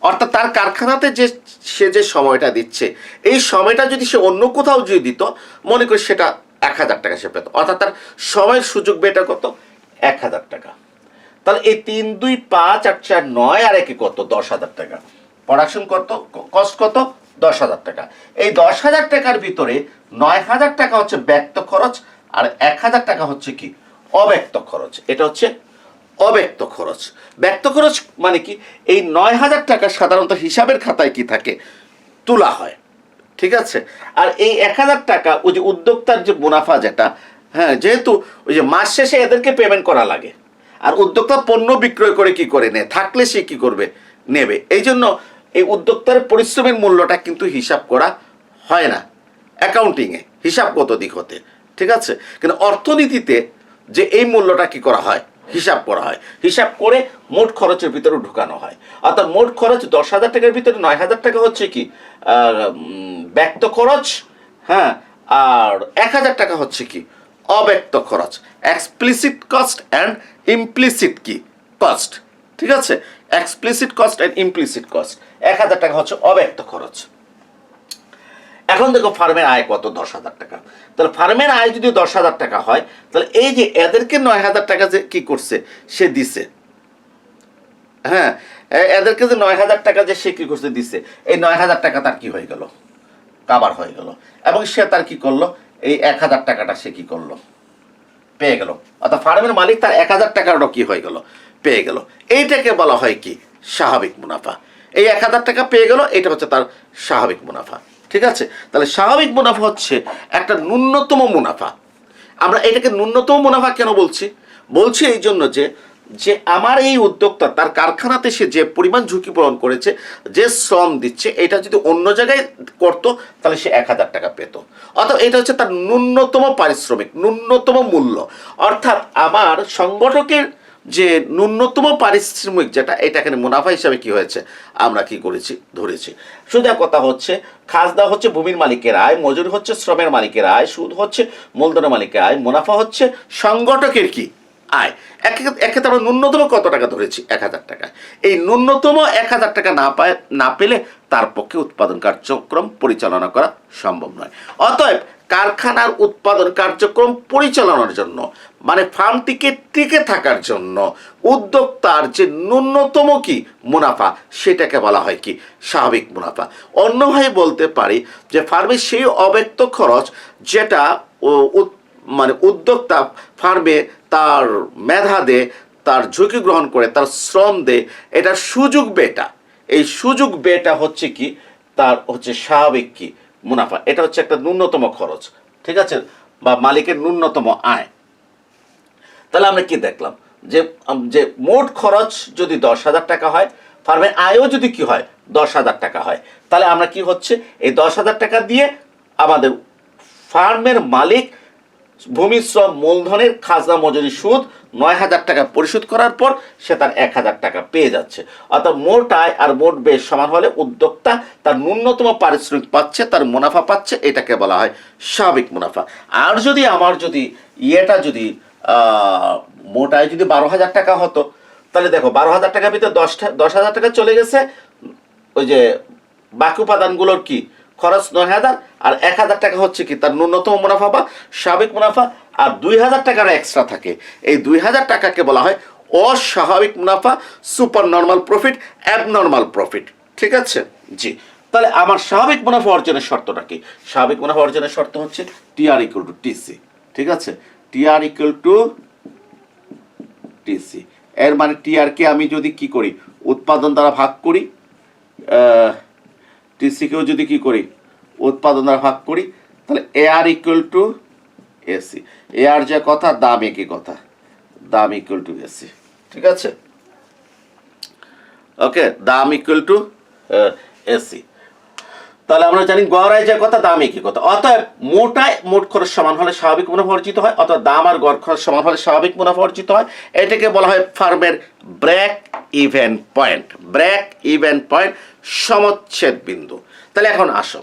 অর্থাৎ তার কারখানাতে যে সে যে সময়টা দিচ্ছে, এই সময়টা যদি সে অন্য কোথাও যদি দিত, মনে করি সেটা 1000 টাকা সে পেত। অর্থাৎ তার সময়ের সুযোগ বেটা কত, 1000 টাকা। তাহলে এই 3, 2, 5, 8, 4, 9 আর একে কত, 10,000 টাকা। প্রোডাকশন কত, কস্ট কত, 10,000 টাকা। এই 10,000 টাকার ভিতরে 9,000 টাকা হচ্ছে ব্যক্ত খরচ, আর 1000 টাকা হচ্ছে কি, অব্যক্ত খরচ। এটা হচ্ছে অব্যক্ত খরচ। ব্যক্ত খরচ মানে কি, এই 9,000 টাকা সাধারণত হিসাবের খাতায় কি থাকে, তোলা হয়, ঠিক আছে। আর এই 1000 টাকা ওই যে উদ্যোক্তার যে মুনাফা যেটা, হ্যাঁ, যেহেতু ওই যে মাস শেষে এদেরকে পেমেন্ট করা লাগে, আর উদ্যোক্তা পণ্য বিক্রয় করে কি করে নেয়, থাকলে সে কি করবে, নেবে। এই জন্য এই উদ্যোক্তার পরিশ্রমের মূল্যটা কিন্তু হিসাব করা হয় না অ্যাকাউন্টিংয়ে, হিসাবগত দিক হতে, ঠিক আছে। কিন্তু অর্থনীতিতে যে এই মূল্যটা কি করা হয়, হিসাব করা হয়, হিসাব করে মোট খরচের ভিতরে ঢুকানো হয়। অর্থাৎ মোট খরচ 10,000 টাকার ভিতরে 9,000 টাকা হচ্ছে কি ব্যক্ত খরচ, হ্যাঁ, আর 1000 টাকা হচ্ছে কি অব্যক্ত খরচ, এক্সপ্লিসিট কস্ট অ্যান্ড ইমপ্লিসিট কি কস্ট, ঠিক আছে, explicit cost and implicit cost. 1000 টাকা হচ্ছে অব্যক্ত খরচ। এখন দেখো ফার্মের আয় কত, 10,000 টাকা। তাহলে ফার্মের আয় যদি 10,000 টাকা হয়, তাহলে এই যে এদেরকে 9,000 টাকা যে কি করছে, সে দিছে, হ্যাঁ, এদেরকে যে 9,000 টাকা যে সে কি করছে দিছে, এই 9,000 টাকা তার কি হয়ে গেল, কাভার হয়ে গেল। এবং সে তার কি করলো, এই 1000 টাকাটা সে কি করলো, পেয়ে গেল। অর্থাৎ ফার্মের মালিক তার 1000 টাকাটাও কি হয়ে গেল, পেয়ে গেল। এইটাকে বলা হয় কি, স্বাভাবিক মুনাফা। এই 1000 টাকা পেয়ে গেল, এটা হচ্ছে তার স্বাভাবিক মুনাফা, ঠিক আছে। তাহলে স্বাভাবিক মুনাফা হচ্ছে একটা ন্যূনতম মুনাফা। আমরা এটাকে ন্যূনতম মুনাফা কেন বলছি, বলছি এই জন্য যে যে আমার এই উদ্যোক্তা তার কারখানাতে সে যে পরিমাণ ঝুঁকি বহন করেছে, যে শ্রম দিচ্ছে, এটা যদি অন্য জায়গায় করতো তাহলে সে 1,000 টাকা পেত। অর্থাৎ এটা হচ্ছে তার ন্যূনতম পারিশ্রমিক, ন্যূনতম মূল্য। অর্থাৎ আমার সংগঠকের যে ন্যূনতম পারিশ্রমিক যেটা, এটা এখানে মুনাফা হিসাবে কি হয়েছে আমরা কি করেছি ধরেছি। সোজা কথা হচ্ছে খাজনা হচ্ছে ভূমির মালিকের আয়, মজুরি হচ্ছে শ্রমের মালিকের আয়, সুদ হচ্ছে মূলধনের মালিকের আয়, মুনাফা হচ্ছে সংগঠকের কি আয়। এক্ষেত্রে আমরা ন্যূনতম কত টাকা ধরেছি? 1,000 টাকা। এই ন্যূনতম 1,000 টাকা না পেলে তার পক্ষে উৎপাদন কার্যক্রম পরিচালনা করা সম্ভব নয়। অতএব কারখানার উৎপাদন কার্যক্রম পরিচালনার জন্য, মানে ফার্মটিকে টিকে থাকার জন্য উদ্যোক্তার যে ন্যূনতম কি মুনাফা, সেটাকে বলা হয় কি স্বাভাবিক মুনাফা। অন্যভাবে বলতে পারি যে ফার্মের সেই অব্যক্ত খরচ যেটা মানে উদ্যোক্তা ফার্মে তার মেধা দে, তার ঝুঁকি গ্রহণ করে, তার শ্রম দে, এটা সুযোগ বেটা। এই সুযোগ বেটা হচ্ছে কি তার হচ্ছে স্বাভাবিক কি মুনাফা। এটা হচ্ছে একটা ন্যূনতম খরচ, ঠিক আছে, বা মালিকের ন্যূনতম আয়। তাহলে আমরা কি দেখলাম যে যে মোট খরচ যদি 10,000 টাকা হয়, ফার্মের আয়ও যদি কি হয় 10,000 টাকা হয়, তাহলে আমরা কি হচ্ছে এই 10,000 টাকা দিয়ে আমাদের ফার্মের মালিক ভূমি শ্রম মূলধনের খাজনা মজুরি সুদ 9,000 টাকা পরিশোধ করার পর সে তার 1,000 টাকা পেয়ে যাচ্ছে। অর্থাৎ মোট আয় আর মোট ব্যয় সমান হলে উদ্যোক্তা তার ন্যূনতম পারিশ্রমিক পাচ্ছে, তার মুনাফা পাচ্ছে, এটাকে বলা হয় স্বাভাবিক মুনাফা। আর যদি আমার যদি মোট আয় যদি 12,000 টাকা হতো, তাহলে দেখো 12,000 টাকার ভিতরে 10,000 টাকা চলে গেছে ওই যে বাকি উপাদানগুলোর কি খরচ 9,000, আর 1,000 টাকা হচ্ছে কি তার ন্যূনতম মুনাফা বা স্বাভাবিক মুনাফা, আর 2,000 টাকার এক্সট্রা থাকে। এই 2,000 টাকাকে বলা হয় অস্বাভাবিক মুনাফা, super normal profit, abnormal profit, ঠিক আছে। জি, তাহলে আমার স্বাভাবিক মুনাফা অর্জনের শর্তটা কি? স্বাভাবিক মুনাফা অর্জনের শর্ত হচ্ছে টিআর ইকুয়াল টু টিসি, ঠিক আছে। টিআর ইকুয়াল টু টিসি, এর মানে টিআরকে আমি যদি কি করি উৎপাদন দ্বারা ভাগ করি, টিসিকেও যদি কি করি উৎপাদন দ্বারা ভাগ করি, তাহলে AR equal to AC. AR যে কথা, দাম একই কথা, দাম ইকুয়াল টু এসি, ঠিক আছে। ওকে, দাম ইকুয়াল টু এসি। তাহলে আমরা জানি গড় আয় যে কথা, দাম একই কথা। অতএব মোটায় মোট খরচ সমান হলে স্বাভাবিক মুনাফা অর্জিত হয়, অথবা দাম আর গড় খরচ সমান হলে স্বাভাবিক মুনাফা অর্জিত হয়। এটাকে বলা হয় ফার্মের break even point. Break even point, সমচ্ছেদ বিন্দু। তাহলে এখন আসো,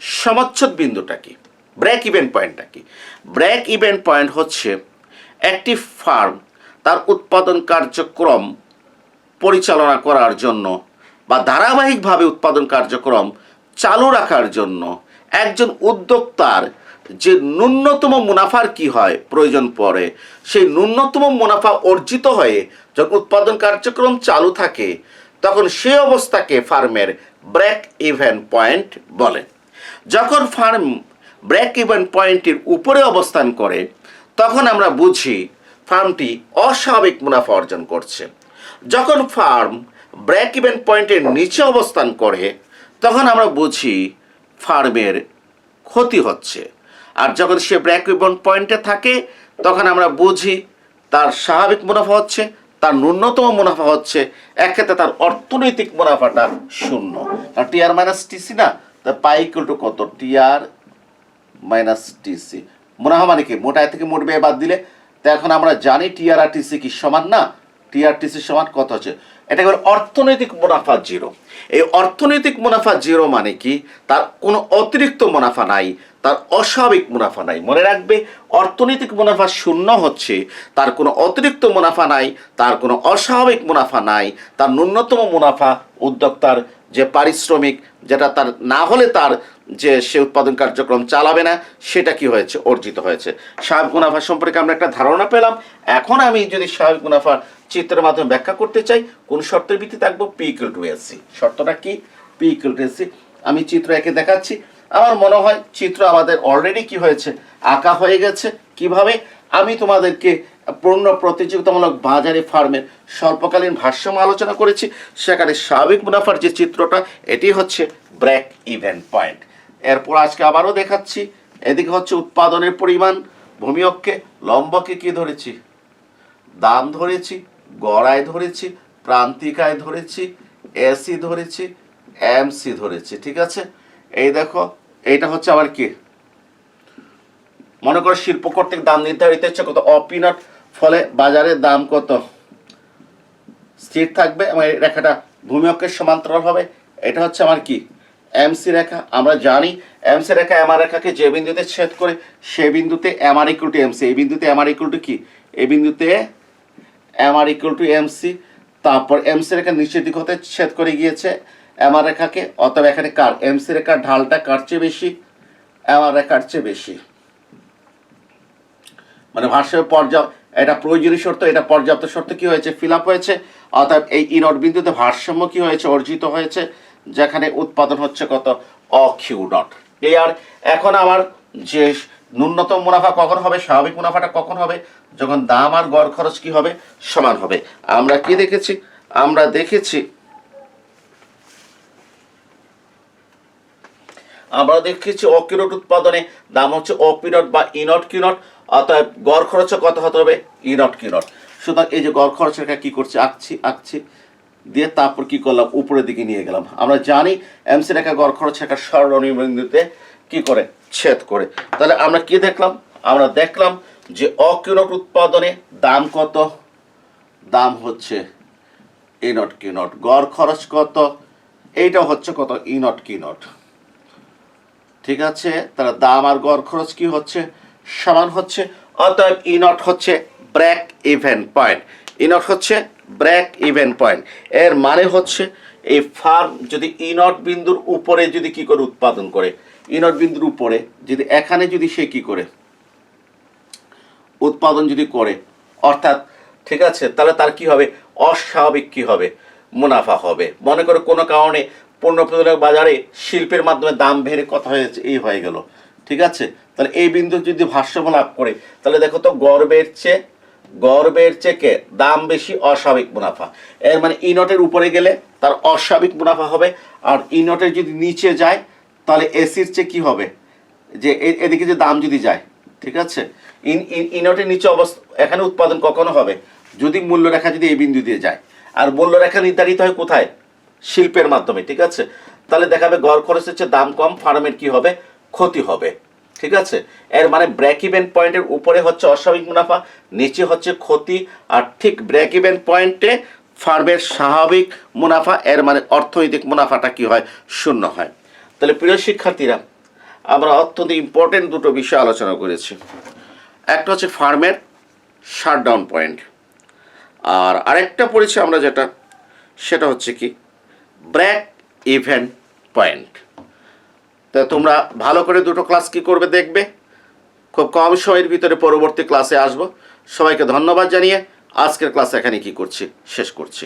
সমচ্ছেদ বিন্দুটা কি, ব্রেক ইভেন পয়েন্টটা কি? ব্রেক ইভেন পয়েন্ট হচ্ছে একটি ফার্ম তার উৎপাদন কার্যক্রম পরিচালনা করার জন্য বা ধারাবাহিকভাবে উৎপাদন কার্যক্রম চালু রাখার জন্য একজন উদ্যোক্তার যে ন্যূনতম মুনাফার কি হয় প্রয়োজন পড়ে, সেই ন্যূনতম মুনাফা অর্জিত হয়ে যখন উৎপাদন কার্যক্রম চালু থাকে, তখন সে অবস্থাকে ফার্মের ব্রেক ইভেন পয়েন্ট বলে। যখন ফার্ম ব্রেক ইভেন পয়েন্টের উপরে অবস্থান করে, তখন আমরা বুঝি ফার্মটি অস্বাভাবিক মুনাফা অর্জন করছে। যখন ফার্ম ব্রেক ইভেন পয়েন্টের নিচে অবস্থান করে, তখন আমরা বুঝি ফার্মের ক্ষতি হচ্ছে। আর যখন সে ব্রেক ইভেন পয়েন্টে থাকে, তখন আমরা বুঝি তার স্বাভাবিক মুনাফা হচ্ছে, তার ন্যূনতম মুনাফা হচ্ছে। এক্ষেত্রে তার অর্থনৈতিক মুনাফাটা শূন্য। আর টিআর মাইনাস টিসি না, তা পাই ইকুয়াল টু কত? TR minus TC. মুনাফা মানে কি? মোট আয় থেকে মোট ব্যয় বাদ দিলে। তো এখন আমরা জানি টিআর আর টিসি কি সমান না? টিআর টিসি সমান কত হচ্ছে? এটা করে অর্থনৈতিক মুনাফা জিরো। এই অর্থনৈতিক মুনাফা জিরো মানে কি? তার কোনো অতিরিক্ত মুনাফা নাই, তার অস্বাভাবিক মুনাফা নাই। মনে রাখবে, অর্থনৈতিক মুনাফা শূন্য হচ্ছে তার কোনো অতিরিক্ত মুনাফা নাই, তার কোনো অস্বাভাবিক মুনাফা নাই, তার ন্যূনতম মুনাফা উদ্যোক্তার যে পারিশ্রমিক, যেটা তার না হলে তার যে সে উৎপাদন কার্যক্রম চালাবে না, সেটা কি হয়েছে? অর্জিত হয়েছে। স্বাভাবিক মুনাফা সম্পর্কে আমরা একটা ধারণা পেলাম। এখন আমি যদি স্বাভাবিক মুনাফা চিত্রের মাধ্যমে ব্যাখ্যা করতে চাই, কোন শর্তের ভিত্তিতে থাকবো? P equal to AC. শর্তটা কি? P equal to AC. আমি চিত্র একে দেখাচ্ছি। আমার মনে হয় চিত্র আমাদের অলরেডি কি হয়েছে, আঁকা হয়ে গেছে। কিভাবে? আমি তোমাদেরকে পূর্ণ প্রতিযোগিতামূলক বাজারে ফার্মের স্বল্পকালীন ভারসাম্য আলোচনা করেছি। সেখানে স্বাভাবিক মুনাফার যে চিত্রটা, এটি হচ্ছে ব্রেক ইভেন পয়েন্ট। এরপর আজকে আবারও দেখাচ্ছি। এদিকে হচ্ছে উৎপাদনের পরিমাণ, ভূমি অক্ষে লম্বকে কি ধরেছি? দাম ধরেছি, গড়ায় ধরেছি, প্রান্তিক আয় ধরেছি, এসি ধরেছি, এমসি ধরেছি। ঠিক আছে, এই দেখো এইটা হচ্ছে আবার কি, মনে করো শিল্প কর্তৃক দাম নির্ধারিত হচ্ছে কত অপিনট, ফলে বাজারের দাম কত স্থির থাকবে এবং এই রেখাটা ভূমি অক্ষের সমান্তরাল হবে। এটা হচ্ছে আমার কি এমসি রেখা। আমরা জানি এমসি রেখা এমআর রেখাকে যে বিন্দুতে ছেদ করে সে বিন্দুতে এমআর ইকুয়াল টু এমসি, এই বিন্দুতে এমআর ইকুয়াল টু কি, এই বিন্দুতে এমআর ইকুয়াল টু এমসি। তারপর এমসি রেখা নিচের দিক হতে ছেদ করে গিয়েছে এমআর রেখাকে, অতএব এখানে কার এমসি রেখার ঢালটা কার চেয়ে বেশি, এমআর রেখার চেয়ে বেশি। মানে ভারসাম্য পর্যাপ্ত, এটা প্রয়োজনীয় শর্ত, এটা পর্যাপ্ত শর্ত কি হয়েছে, ফিল আপ হয়েছে। অর্থাৎ এই ই নট বিন্দুতে ভারসাম্য কি হয়েছে, অর্জিত হয়েছে, যেখানে উৎপাদন হচ্ছে কত অকিউ নট। ক্লিয়ার? এখন আমার যে ন্যূনতম মুনাফা কখন হবে, স্বাভাবিক মুনাফাটা কখন হবে, যখন দাম আর গড় খরচ কি হবে, সমান হবে। আমরা কি দেখেছি, আমরা দেখেছি অকিউনট উৎপাদনে দাম হচ্ছে অপিনট বা ইনট কিউনট, অতএব গড় খরচ কত হতে হবে, ইনট কিউনট। সুতরাং এই যে গড় খরচ রেখা কি করছি, আঁকছি দিয়ে তারপর কি করলাম, উপরের দিকে নিয়ে গেলাম। আমরা জানি এমসি রেখা গড় খরচ রেখা সরলরেখা বিন্দুতে কি করে ছেদ করে। তাহলে আমরা কি দেখলাম, আমরা দেখলাম যে অকিউনট উৎপাদনে দাম কত, দাম হচ্ছে ইনট কিউনট, গড় খরচ কত, এইটা হচ্ছে কত ইনট কিউনট। ঠিক আছে, তাহলে দাম আর গড় খরচ কি হচ্ছে, সমান হচ্ছে। অতএব ই নট হচ্ছে break even point, E nought হচ্ছে ব্রেক ইভেন পয়েন্ট। এর মানে হচ্ছে এই ফার্ম যদি ই নট বিন্দুর উপরে যদি কি করে উৎপাদন করে, ই নট বিন্দুর উপরে যদি এখানে যদি সে কি করে উৎপাদন যদি করে, অর্থাৎ ঠিক আছে, তাহলে তার কি হবে, অস্বাভাবিক কি হবে, মুনাফা হবে। মনে করো কোনো কারণে পণ্য প্রয়োজনীয় বাজারে শিল্পের মাধ্যমে দাম বেড়ে কথা হয়েছে, এই হয়ে গেল। ঠিক আছে, তাহলে এই বিন্দু যদি ভারসাম্য লাভ করে, তাহলে দেখো তো গড়বের চেয়ে কে দাম বেশি, অস্বাভাবিক মুনাফা। এর মানে ই নটের উপরে গেলে তার অস্বাভাবিক মুনাফা হবে, আর ই নটের যদি নিচে যায় তাহলে এসির চেয়ে কি হবে, যে এদিকে যে দাম যদি যায়, ঠিক আছে, ই নটের নিচে অবস্থা এখানে উৎপাদন কখনো হবে যদি মূল্যরেখা যদি এই বিন্দু দিয়ে যায়, আর মূল্যরেখা নির্ধারিত হয় কোথায়, শিল্পের মাধ্যমে। ঠিক আছে, তাহলে দেখাবে গড় খরচের চেয়ে দাম কম, ফার্মের কি হবে, ক্ষতি হবে। ঠিক আছে, এর মানে ব্রেক ইভেন পয়েন্টের উপরে হচ্ছে অস্বাভাবিক মুনাফা, নিচে হচ্ছে ক্ষতি, আর ঠিক ব্রেক ইভেন পয়েন্টে ফার্মের স্বাভাবিক মুনাফা, এর মানে অর্থনৈতিক মুনাফাটা কি হয়, শূন্য হয়। তাহলে প্রিয় শিক্ষার্থীরা, আমরা অত্যন্ত ইম্পর্টেন্ট দুটো বিষয় আলোচনা করেছি। একটা হচ্ছে ফার্মের শাটডাউন পয়েন্ট, আর আরেকটা পড়েছি আমরা যেটা, সেটা হচ্ছে কি ব্রেক ইভেন পয়েন্ট। তা তোমরা ভালো করে দুটো ক্লাস কি করবে দেখবে, খুব কম সময়ের ভিতরে পরবর্তী ক্লাসে আসবো। সবাইকে ধন্যবাদ জানিয়ে আজকের ক্লাস এখানে কি করছি, শেষ করছি।